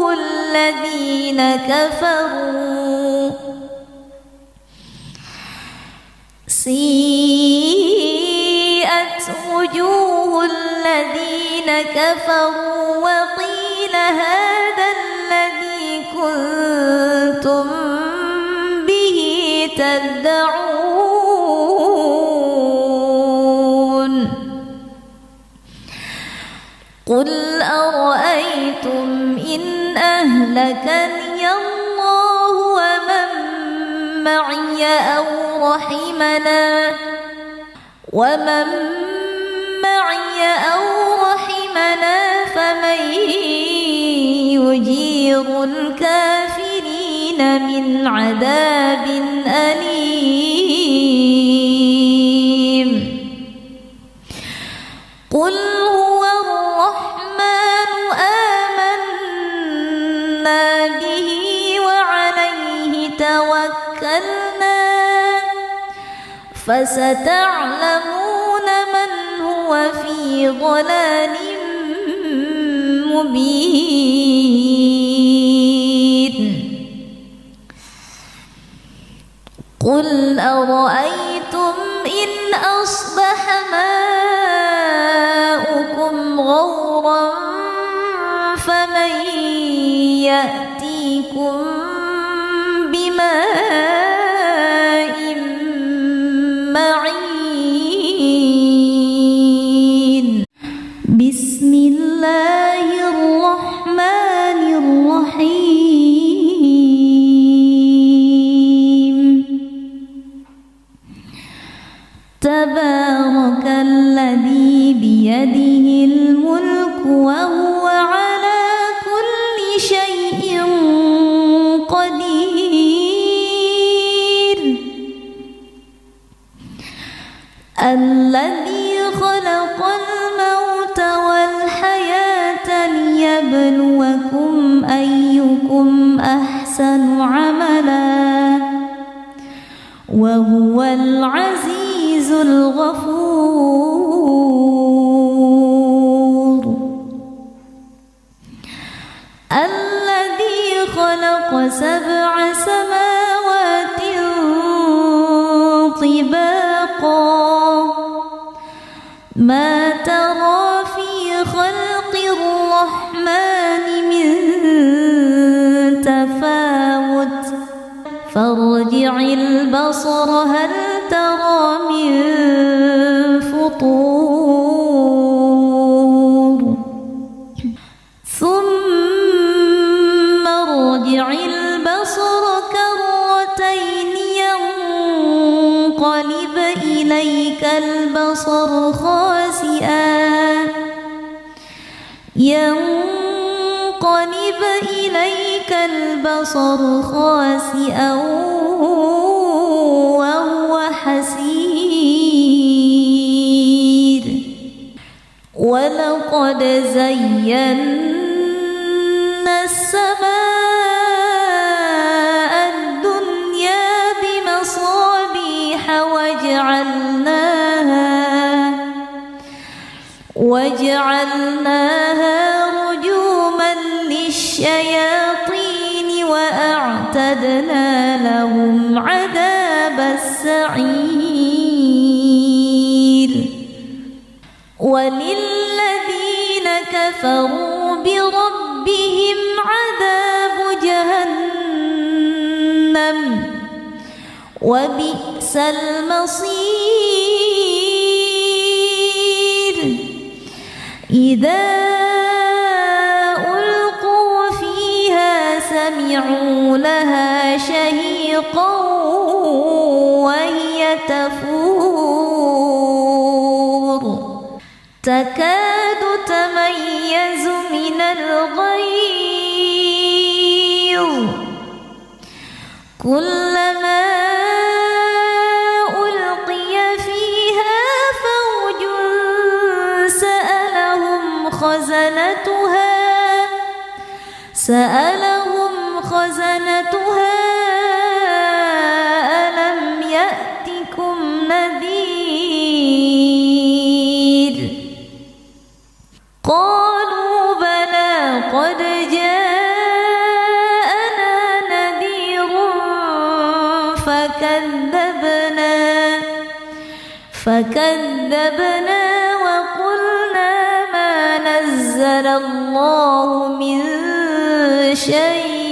الذين كفروا وقيل هذا الذي كنتم به تدعون قل أرأيتم إن أهلكني الله ومن معي أو رحمنا فمن يجير الكافرين من عذاب أليم قل هو الرحمن آمنا به وعليه توكلنا فستعلمون من هو في ضلال مبين قل أرأيتم إن أصبح ماؤكم غورا فمن يأتيكم بماء معين بسم الله الرحمن الرحيم تبارك الذي بيده الملك وهو على كل شيء قدير الذي خلق الموت والحياة ليبلوكم أيكم أحسن عملا وهو العزيز الغفور الذي خلق 7 سماوات طباقا ما ترى في خلق الرحمن من تفاوت فارجع البصر هل ترى من فطور ثم ارجع البصر كرتين ينقلب إليك البصر خاسئا وهو حسير ولقد زينا السماء الدنيا بمصابيح وجعلناها رجوما للشياطين وأعتدنا لهم عذاب السعير وللذين كفروا بربهم عذاب جهنم وبئس المصير إذا ألقوا فيها سمعوا لها شهيقا وهي تفور تكاد تميز من الغيظ كلما ألقي فيها فوج سألهم خزنتها ألم يأتكم فكذبنا وقلنا ما نزل الله من شيء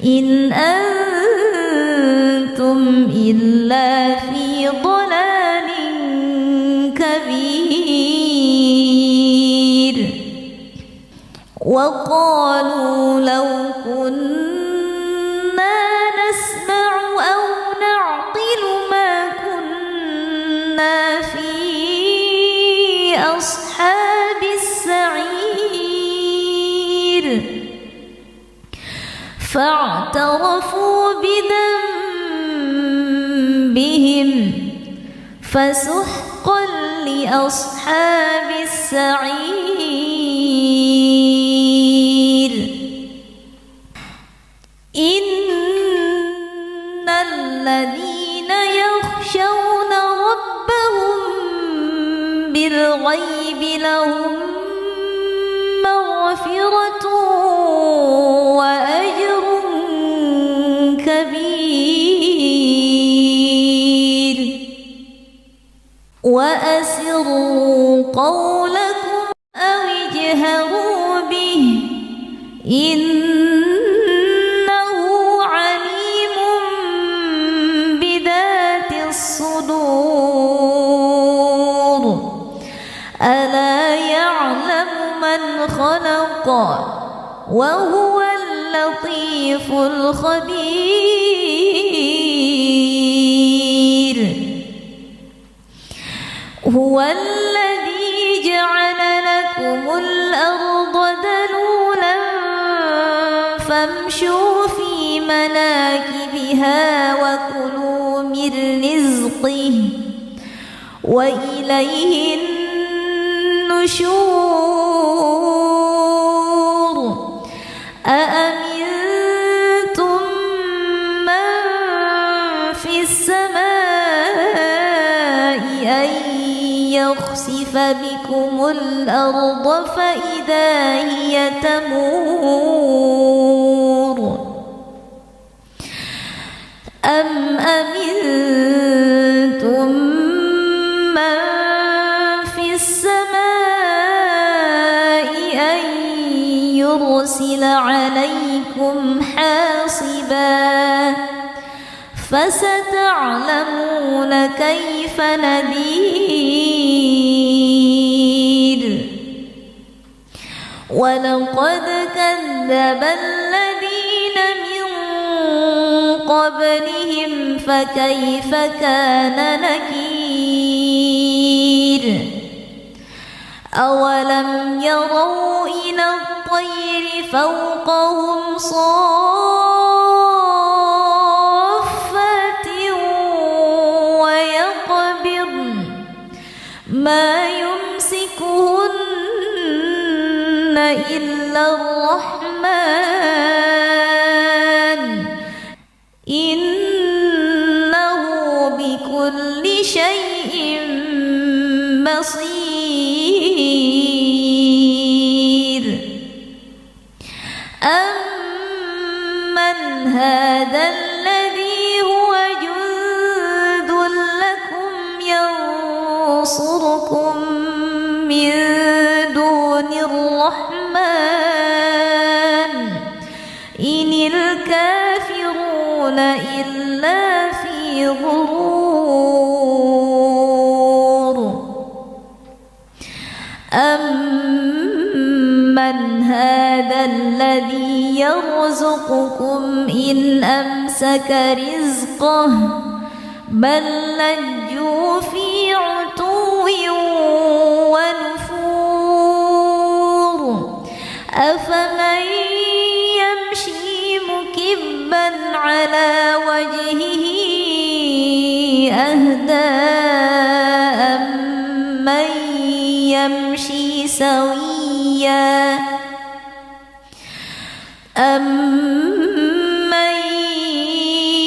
إن أنتم إلا في ضلال كبير وقالوا لو كنا نسمع أو نعقل ما كنا في أصحاب السعير فاعترفوا بذنبهم فسحقا لأصحاب السعير إن الذين يخشون ربهم بالغيب لهم مغفرة وأجر كبير وأسروا قولكم أو اجهروا به إنه عليم بذات الصدور ألا يعلم من خلق وهو اللطيف الخبير هو الذي جعل لكم الأرض ذلولا فامشوا في مناكبها وكلوا من رزقه وإليه النشور أأمنتم من في السماء أن يخسف بكم الأرض فإذا هي تمور أم أمنتم من في السماء أن يرسل عليكم حاصبا فستعلمون كيف نذير ولقد كذب الذين من قبلهم فكيف كان نكير أولم يروا إلى الطير فوقهم صافات ويقبضن ما يمسكهن إلا الرحمن إنه بكل شيء بصير أمن هذا الذي هو جند لكم ينصركم من دون الرحمن إن الكافرون إلا في غرور أمن هذا الذي يرزقكم إن أمسك رزقه بل لجوا في عتو ونفور أفمن يمشي مكبا على وجهه أهدى أمن يمشي سويا أمن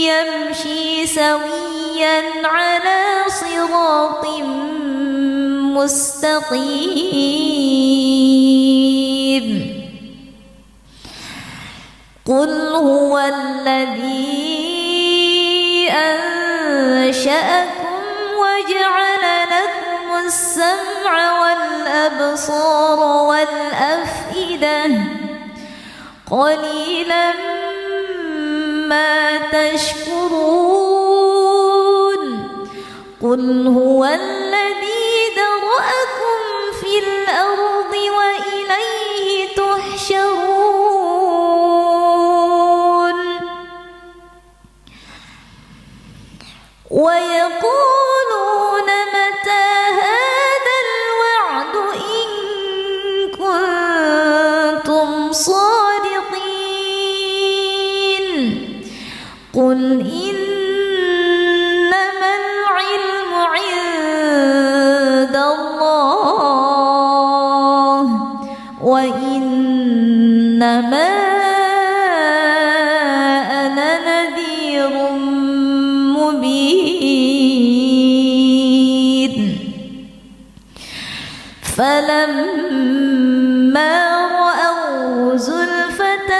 يمشي سويا على صراط مستقيم قل هو الذي أنشأكم وجعل لكم السمع والأبصار والأفئدة قليلا ما تشكرون قل هو الذي ذرأكم في الأرض وإليه تحشرون ويقولون متى هذا الوعد إن كنتم صادقين قل إنما العلم عند الله وإنما أنا نذير مبين فلما رأوا زلفة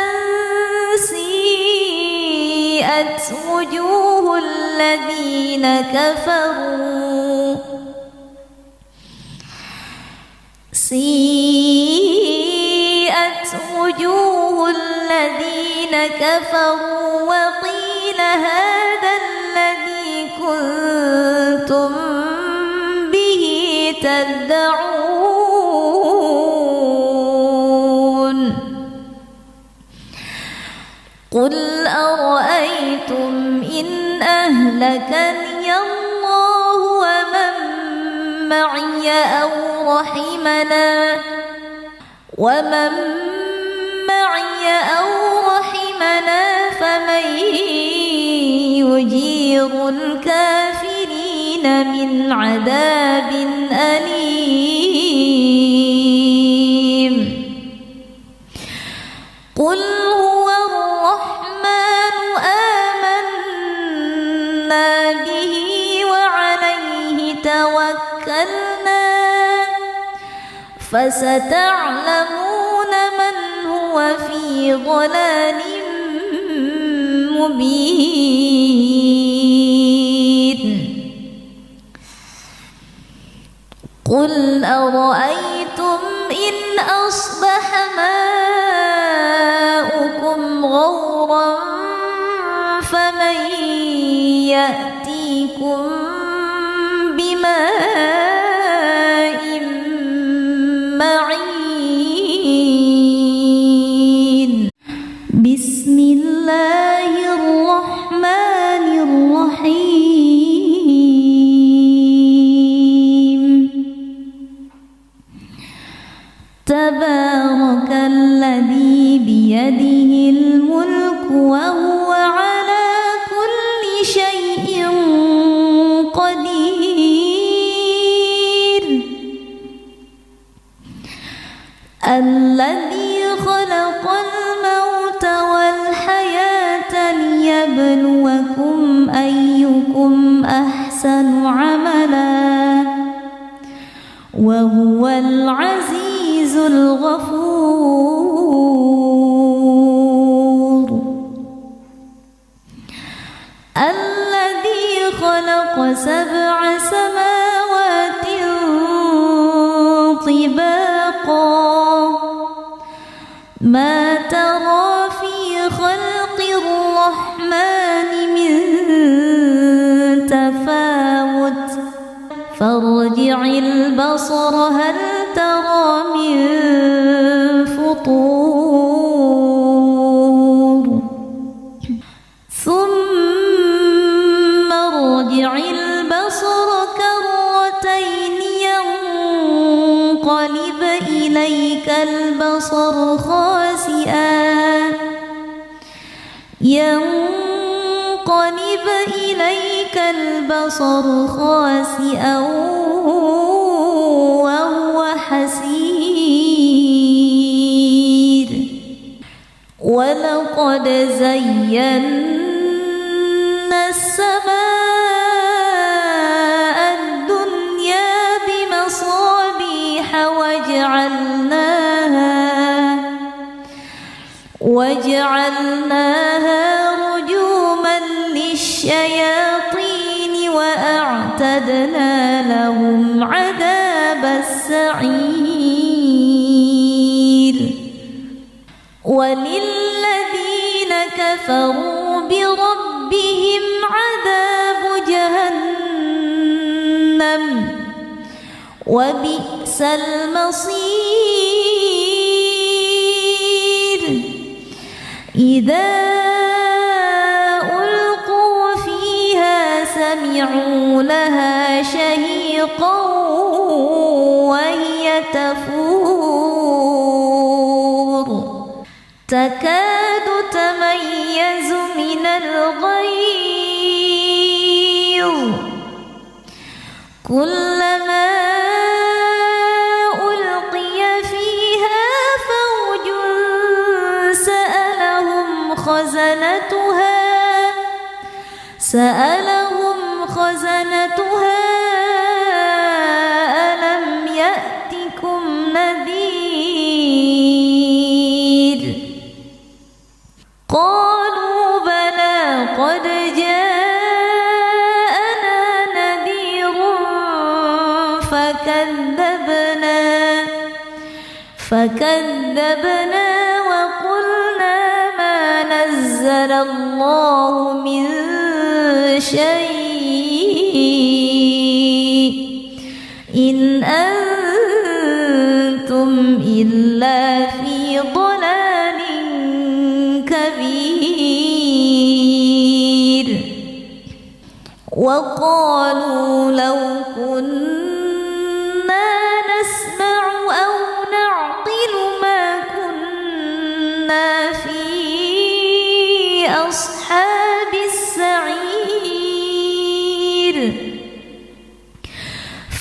سيئت وجوه الذين كفروا وقيل هذا الذي كنتم به تدعون قل أرأيتم إن أهلكني الله ومن معي أو رحمنا فمن يجير الكافرين من عذاب أليم قل هو الرحمن آمنا به وعليه توكلنا فستعلمون من هو في ضلال مبين قل أرأيتم إن أصبح ماؤكم غورا فمن يأتيكم بماء معين بسم الله الرحمن الرحيم تبارك الذي بيده الملك وهو على كل شيء قدير الذي خلق الموت والحياة ليبلوكم أيكم أحسن عملا وهو العزيز الغفور الذي خلق 7 سماوات طباقا ما ترى في خلق الرحمن من تفاوت فارجع البصر هل ترى من فطور ثم ارجع البصر كرتين ينقلب إليك البصر خاسئا وهو حسير ولقد زينا السماء الدنيا بمصابيح وجعلناها رجوما للشياطين وأعتدنا لهم عذاب السعير وللذين كفروا بربهم عذاب جهنم وبئس المصير إذا ألقوا فيها سمعوا لها شهيقا وهي تفور تكاد تميز من الغيظ كلما ألقي فيها فوج سألهم خزنتها ألم يأتكم نذير قالوا بلى قد جاءنا نذير فكذبنا وقلنا ما نزل الله من شيء إن أنتم إلا في ضلال كبير وقالوا لو كنا نسمع أو نعقل ما كنا في أصحاب السعير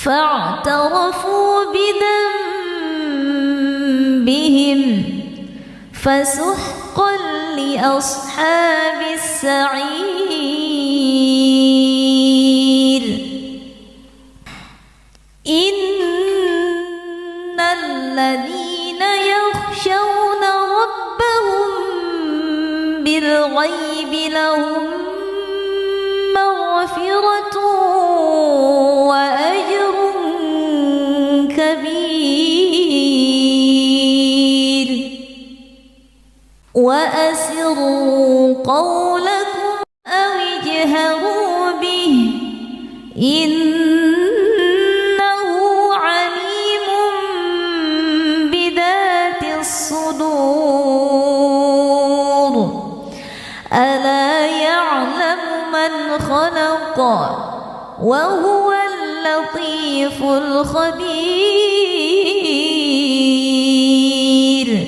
فاعترفوا بذنبهم فسحقا لأصحاب السعير إن الذين يخشون ربهم بالغيب لهم مغفرة وأجر كبير وأسروا قولكم أو اجهروا به إنه عليم بذات الصدور ألا يعلم من خلق وهو اللطيف الخبير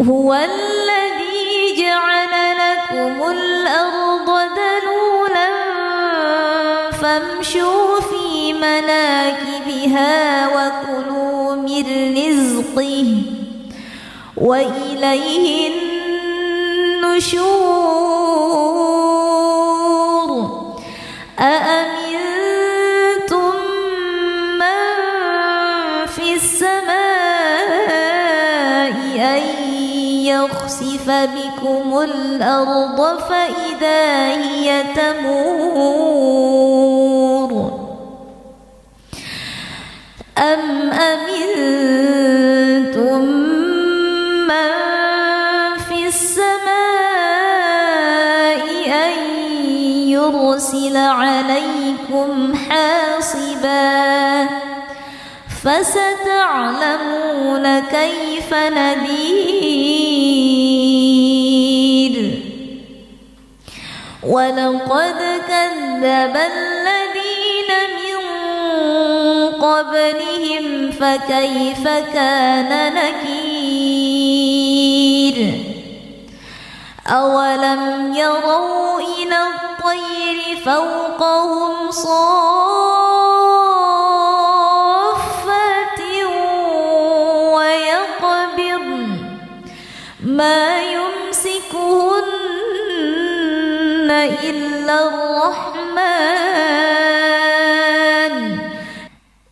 هو الذي جعل لكم الأرض ذلولا فامشوا في مناكبها وكلوا من رزقه وإليه النشور أأمنتم من في السماء أن يخسف بكم الأرض فإذا هي تمور أم أمنتم من في السماء أن يرسل عليكم حاصبا فستعلمون كيف نذير ولقد كذب الذين من قبلهم فكيف كان نكير أولم يروا إلى الطير فوقهم صافات ويقبضن ما يمسكهن إلا الرحمن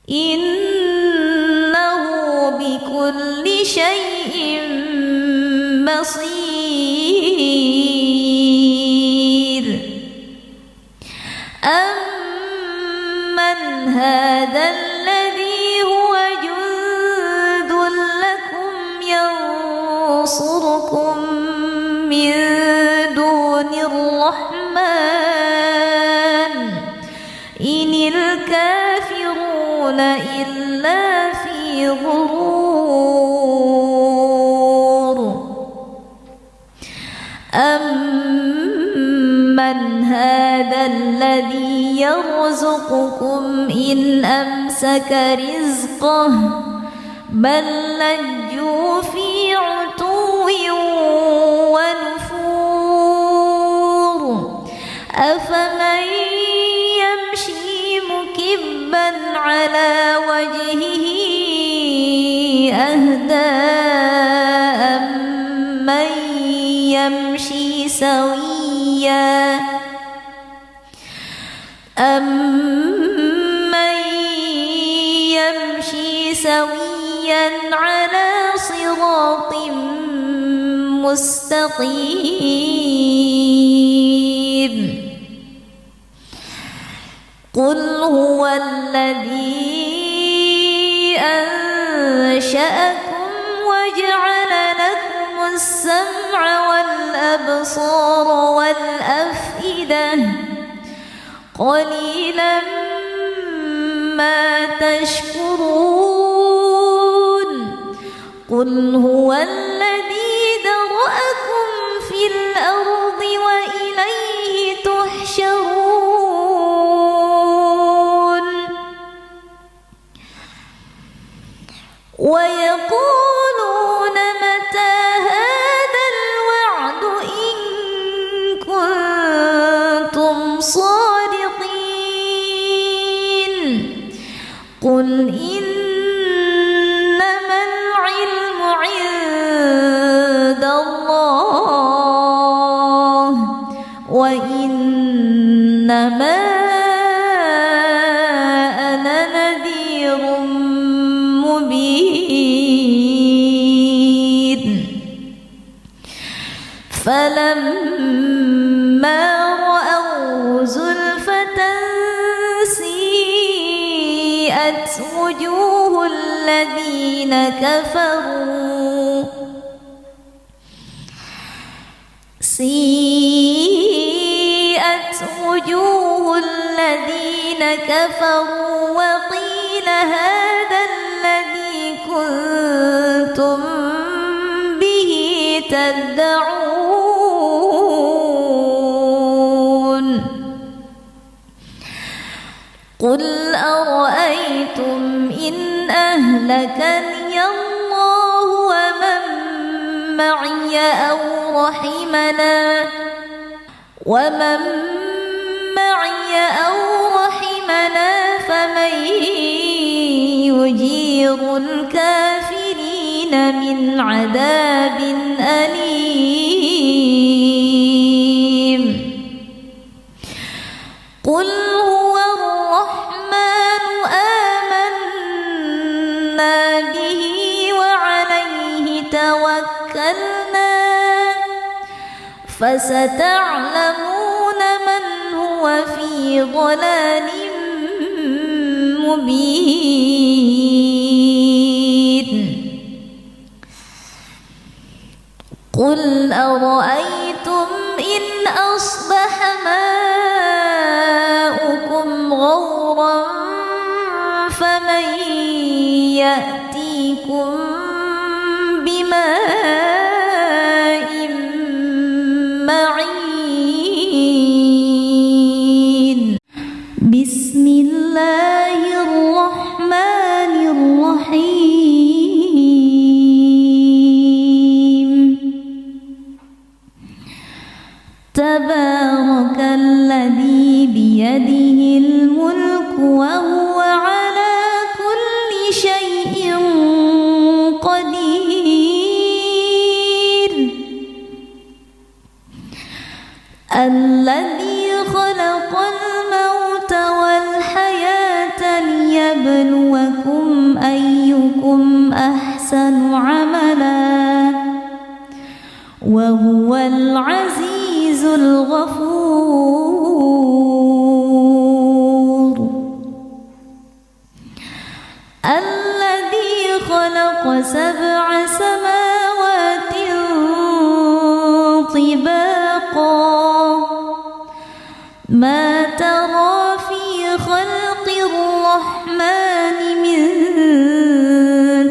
إنه بكل شيء من دون الرحمن إن الكافرون إلا في غرور أمن هذا الذي يرزقكم إن أمسك رزقه بل لجوا في عتو ونفور أفمن يمشي مكبا على وجهه أهدى أمن يمشي سويا على صراط مستقيم قل هو الذي أنشأكم وجعل لكم السمع والأبصار والأفئدة قليلا ما تشكرون قل هو الذي ذرأكم في الأرض وإليه تحشرون ويقولون متى هذا الوعد إن كنتم صادقين قل إنما العلم عند الله وإنما أنا نذير مبين فلما رأوا زلفة سيئت وجوه الذين كفروا وقيل هذا الذي كنتم به تدعون قل أرأيتم إن أهلكني الله ومن معي أو رحمنا فمن يجير الكافرين من عذاب أليم قل هو الرحمن آمنا به وعليه توكلنا فستعلمون من هو في ضلال مبين قل أرأيتم إن أصبح ماؤكم غورا فمن يأتيكم بماء معين بسم الله الرحمن الرحيم تبارك الذي بيده الملك وهو على كل شيء قدير الذي خلق الموت والحياة ليبلوكم أيكم أحسن عملا وهو العزيز الغفور الذي خلق 7 سماوات ما ترى في خلق الرحمن من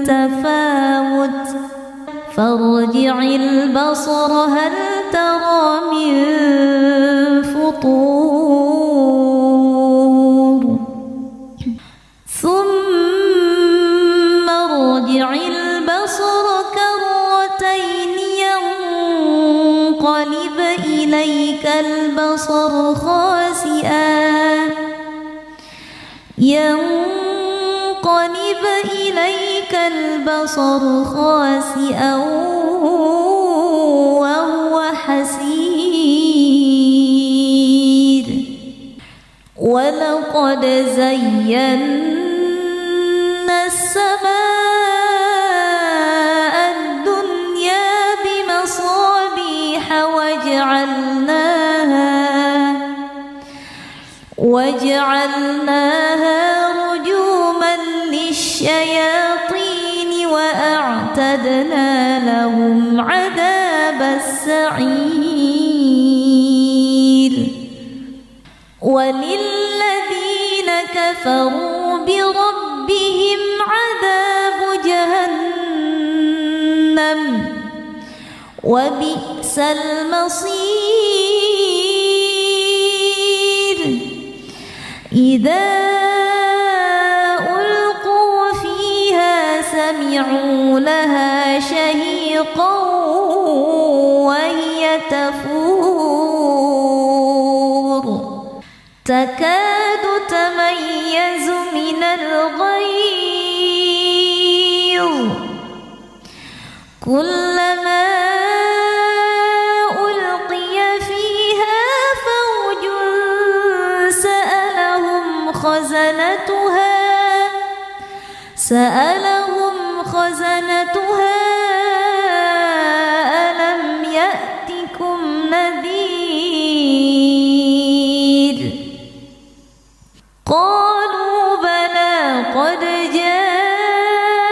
تفاوت فارجع البصر هل ترى من فطور ثم ارجع البصر كرتين ينقلب إليك البصر خاسئا وهو حسير ولقد زينا السماء الدنيا بمصابيح وجعلناها رجوما للشياطين وأعتدنا لهم عذاب السعير وللذين كفروا بربهم عذاب جهنم وبئس المصير إذا ألقوا فيها سمعوا لها شهيقا وهي تفور تكاد تميز من الغيظ كلما ألقي فيها فوج سألهم خزنتها ألم يأتكم نذير قالوا بلى قد جاءنا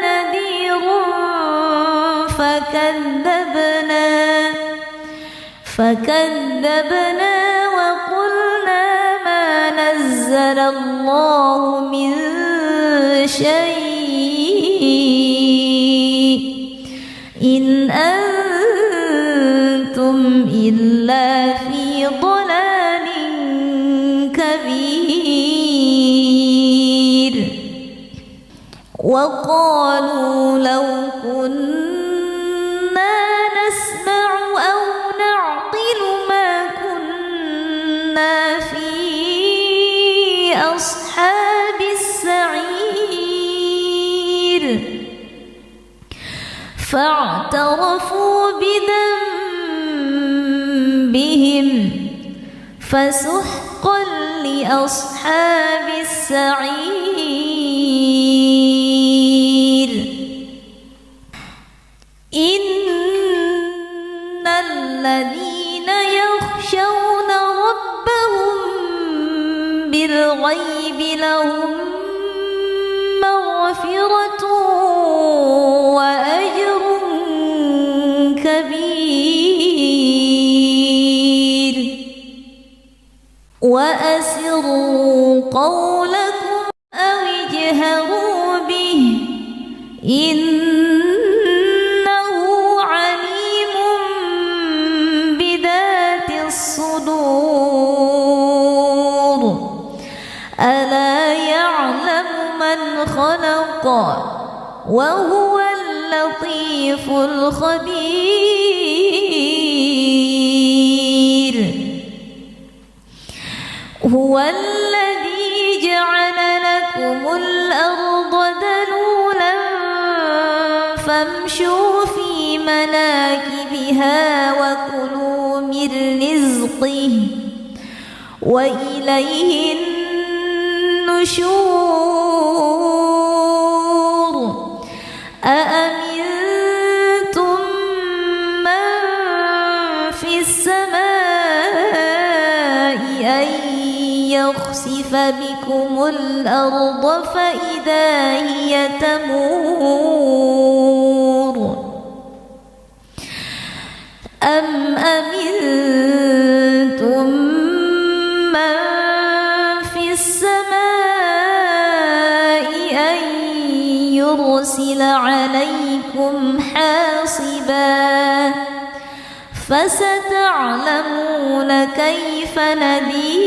نذير فكذبنا وقلنا ما نزل الله من شيء إن أنتم إلا في ضلال كبير وقالوا لو كنا نسمع أو نعقل ما كنا في أصحاب السعير فاعترفوا بذنبهم فسحقا لأصحاب السعير إن الذين يخشون ربهم بالغيب لهم مغفرة وأجر كبير وأسروا قولكم أو اجهروا به إنه عليم بذات الصدور ألا يعلم من خلق وهو اللطيف الخبير هو الذي جعل لكم الأرض ذلولا فامشوا في مناكبها وكلوا من رزقه وإليه النشور أأمنتم من في السماء أن يخسف بكم الأرض فإذا هي تمور أم أمنتم فستعلمون كيف نذير.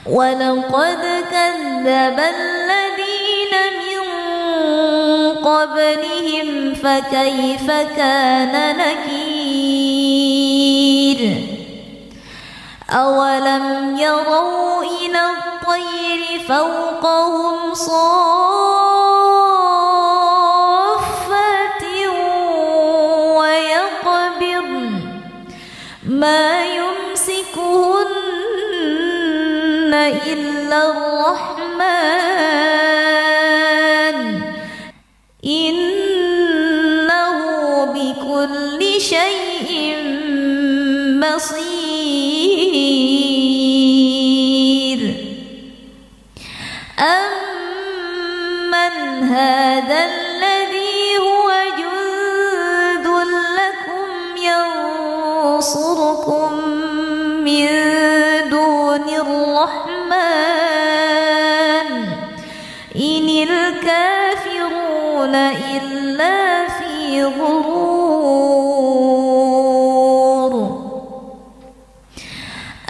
ولقد كذب الذين من قبلهم فكيف كان نكير. أولم يروا إلى الطير فوقهم صافات ويقبضن ما يمسكهن إلا الرحمن إنه بكل شيء بصير. أمن هذا الذي هو جند لكم ينصركم من دون الرحمن إن الكافرون إلا في غرور.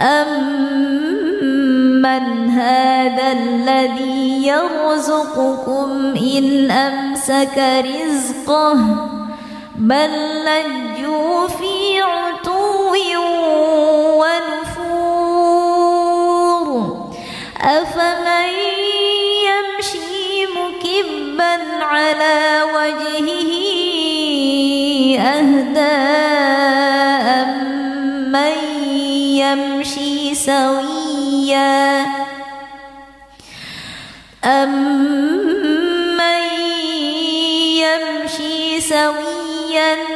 أمن هذا الذي يرزقكم إن أمسك رزقه بل لجوا في عتو ونفور. أفمن يمشي مكبا على وجهه أهدى أمن يمشي سويا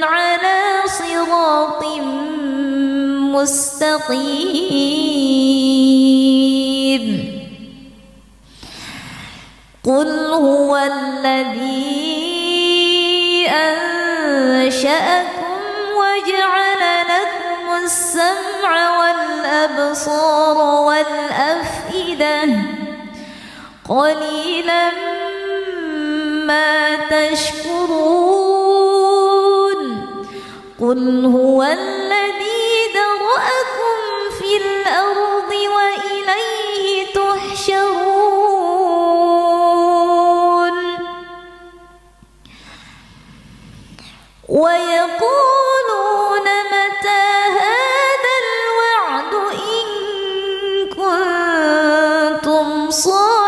على صراط مستقيم. قل هو الذي أنشأكم وجعل لكم السمع والأبصار والأفئدة قليلا ما تشكرون. قل هو الذي ذرأكم في الأرض وإليه تحشرون. ويقولون متى هذا الوعد إن كنتم صادقين.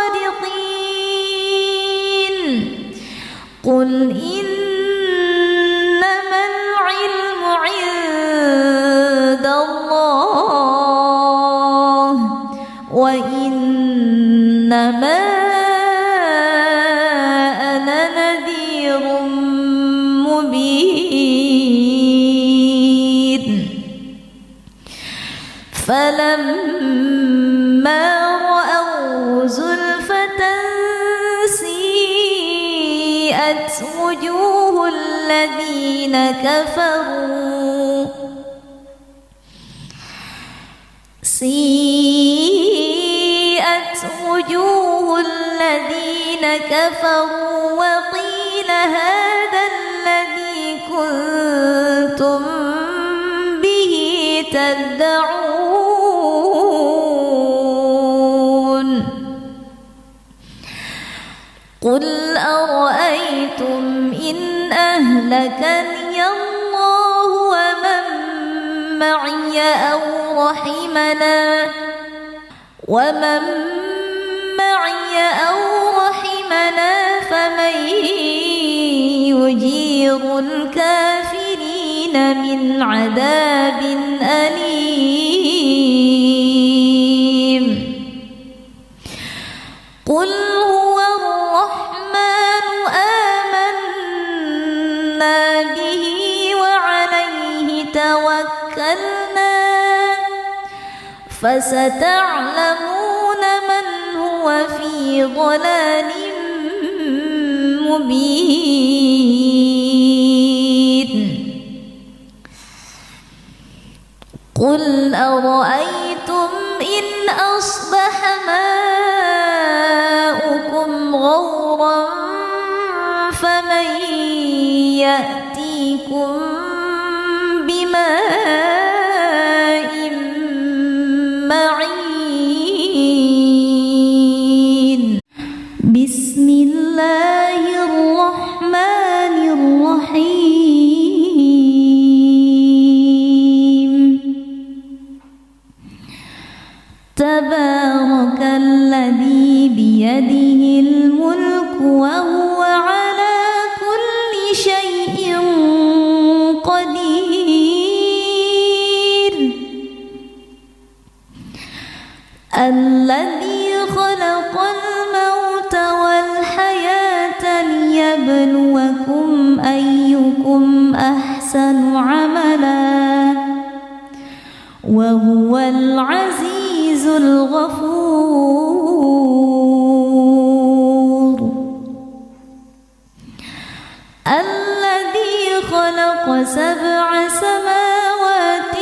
قل إنما العلم عند الله وإنما أنا نذير مبين. فلما رأوا زلفة سيئت وجوه الذين كفروا وقيل هذا الذي كنتم به تدعون. قل أرأيتم إن أهلكني الله ومن معي أو رحمنا فمن يجير الكافرين من عذاب أليم. قل هو الرحمن آمنا به وعليه توكلنا فستعلمون من هو في ضلال مبين. قل أرأيتم إن أصبح ماؤكم غورا فمن يأتيكم بماء معين بسم الله الرحمن الرحيم تبارك الذي بيده الملك وهو على كل شيء قدير الذي خلق الموت والحياة ليبلوكم أيكم أحسن عملا وهو العزيز الغفور الذي خلق 7 سماوات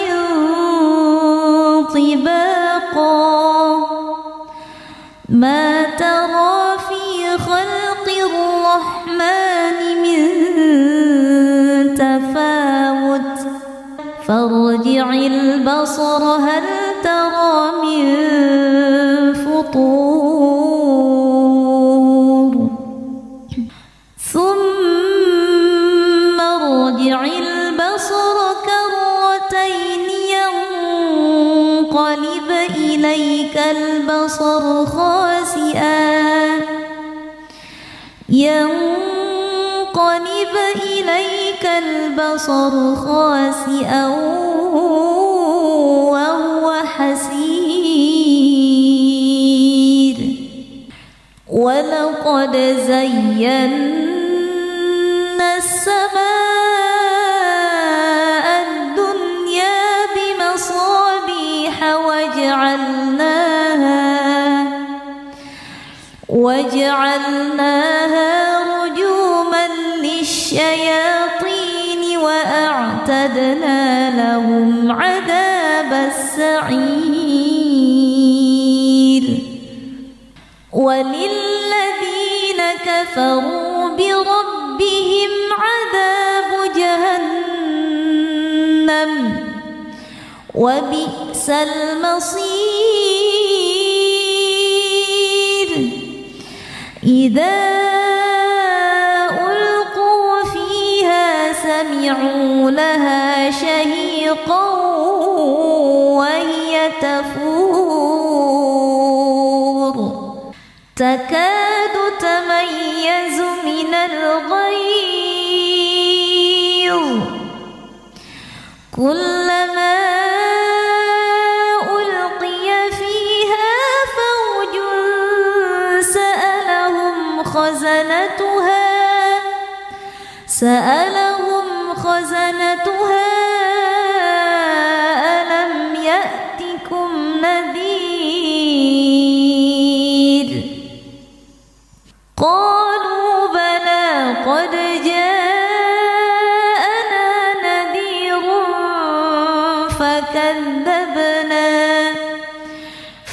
طباقا ما ترى في خلق الرحمن من تفاوت فارجع البصر هل ترى من فطور ثم ارجع البصر كرتين ينقلب إليك البصر خاسئا وهو حسير ولقد زينا السماء الدنيا بمصابيح وجعلناها رجوما للشياطين وأعتدنا لهم عذاب السعير وللذين كفروا بربهم عذاب جهنم وبئس المصير إذا ألقوا فيها سمعوا لها شهيقا وهي تفور تكاد تميز من الغيظ كلما ألقي فيها فوج سألهم خزنتها ألم يأتكم نذير قالوا بلى قد جاءنا نذير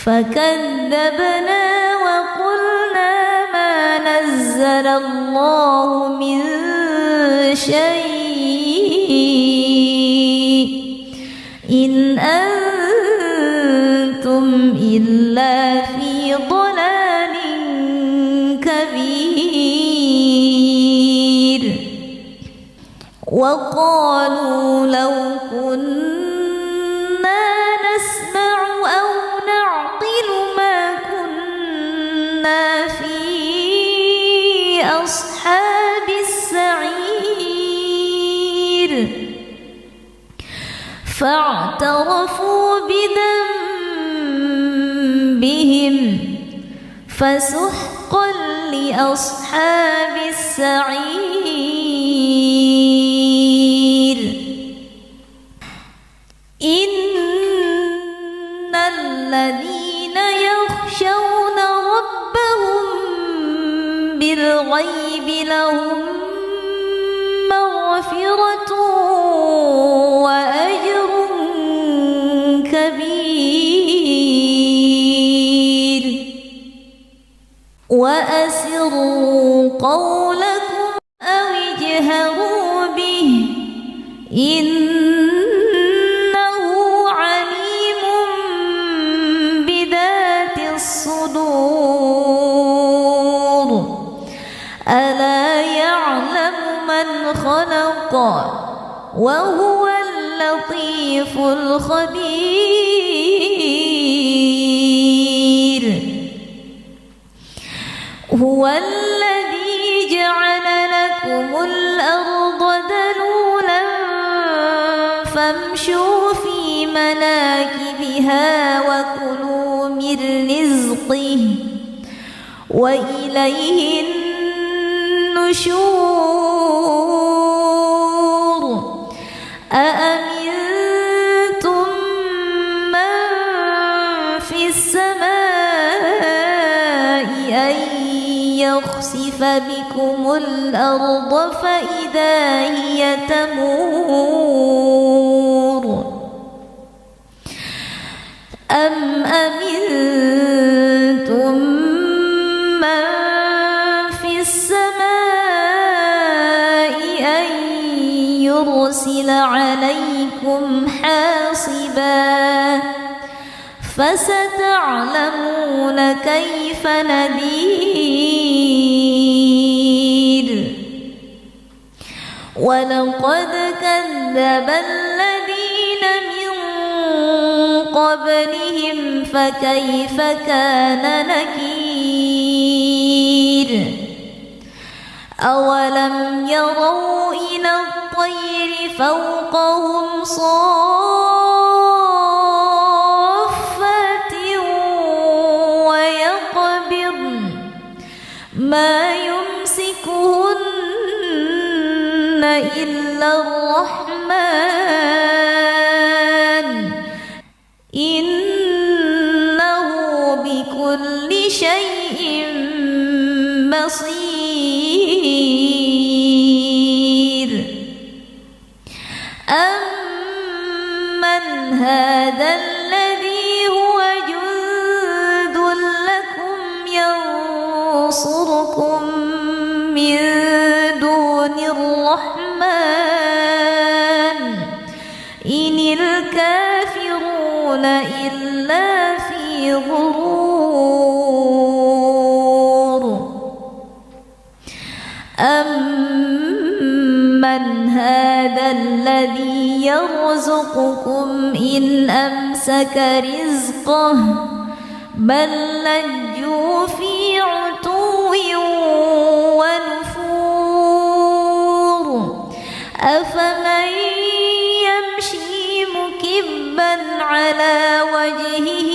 فكذبنا وقلنا ما نزل الله من شيء إن أنتم إلا في ضلال كبير وقالوا لو كنا نسمع أو نعقل ما كنا في أصحاب السعير فاعترفوا بذنبهم فسحقا لأصحاب السعير إن الذين يخشون ربهم بالغيب لهم مغفرة وأجر كبير وأسروا قولكم أو اجهروا به إنه عليم بذات الصدور ألا يعلم من خلق وهو اللطيف الخبير هو الذي جعل لكم الأرض ذلولا فامشوا في مناكبها وكلوا من رزقه وإليه النشور أأمنتم من في السماء أن يخسف بكم الأرض فإذا هي تمور أم أمنتم من في السماء أن يرسل عليكم حاصبا فستعلمون كيف نذير ولقد كذب الذين من قبلهم فكيف كان نكير أولم يروا إلى الطير فوقهم صافات ويقبضن ما يمسكهن إلا الرحمن إنه بكل شيء بصير أمن هذا الذي هو جند لكم ينصركم من دون الرحمن إن الكافرون إلا في غرور أمن هذا الذي يرزقكم إن أمسك رزقه بل لجوا في عتو ونفور أفمن يمشي مكبا على وجهه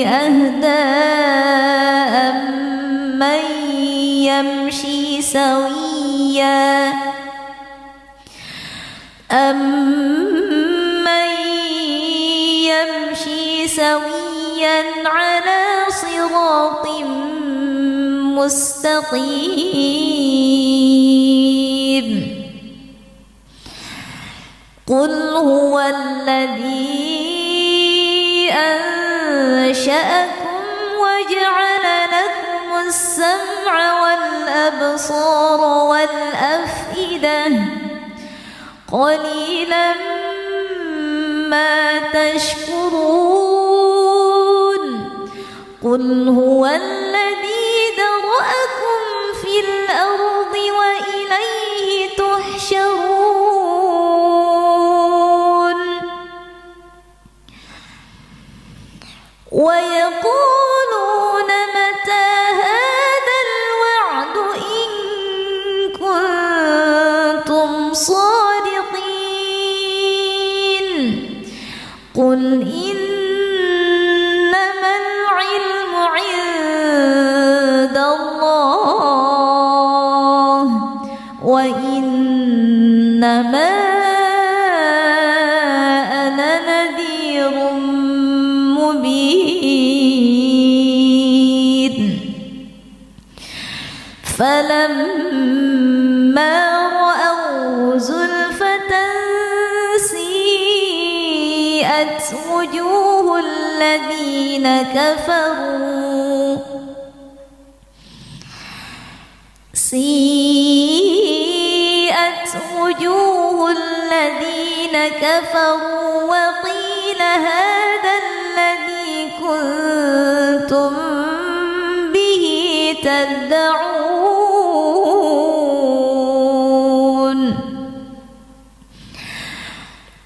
أهدى أمن يمشي سويا أمن يمشي سويا على صراط مستقيم قل هو الذي أنشأكم وجعل لكم السمع والأبصار والأفئدة قليلا ما تشكرون قل هو الذي ذرأكم في الأرض وإليه تحشرون ويقولون متى هذا الوعد إن كنتم صادقين قل إنما العلم عند الله وإنما أنا نذير مبين فلما رأوا زلفة سيئت وجوه الذين كفروا سيئت وجوه الذين كفروا وقيل هذا الذي كنتم به تدعون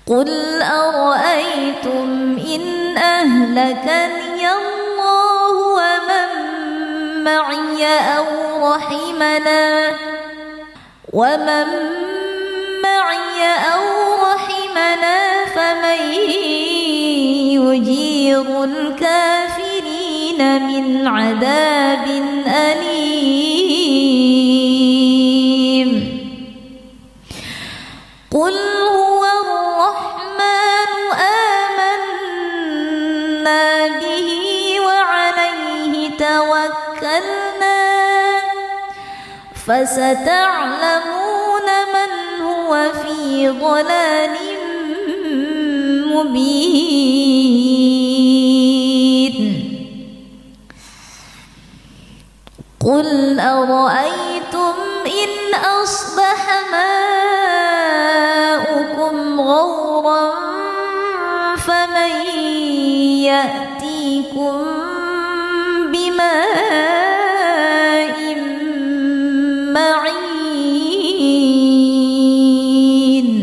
قل أرأيتم إن أهلكني الله ومن معي أو رحمنا فمن يجير الكافرين من عذاب أليم قل هو الرحمن آمنا به وعليه توكلنا فستعلمون من هو في ضلال مبين قل أرأيتم إن أصبح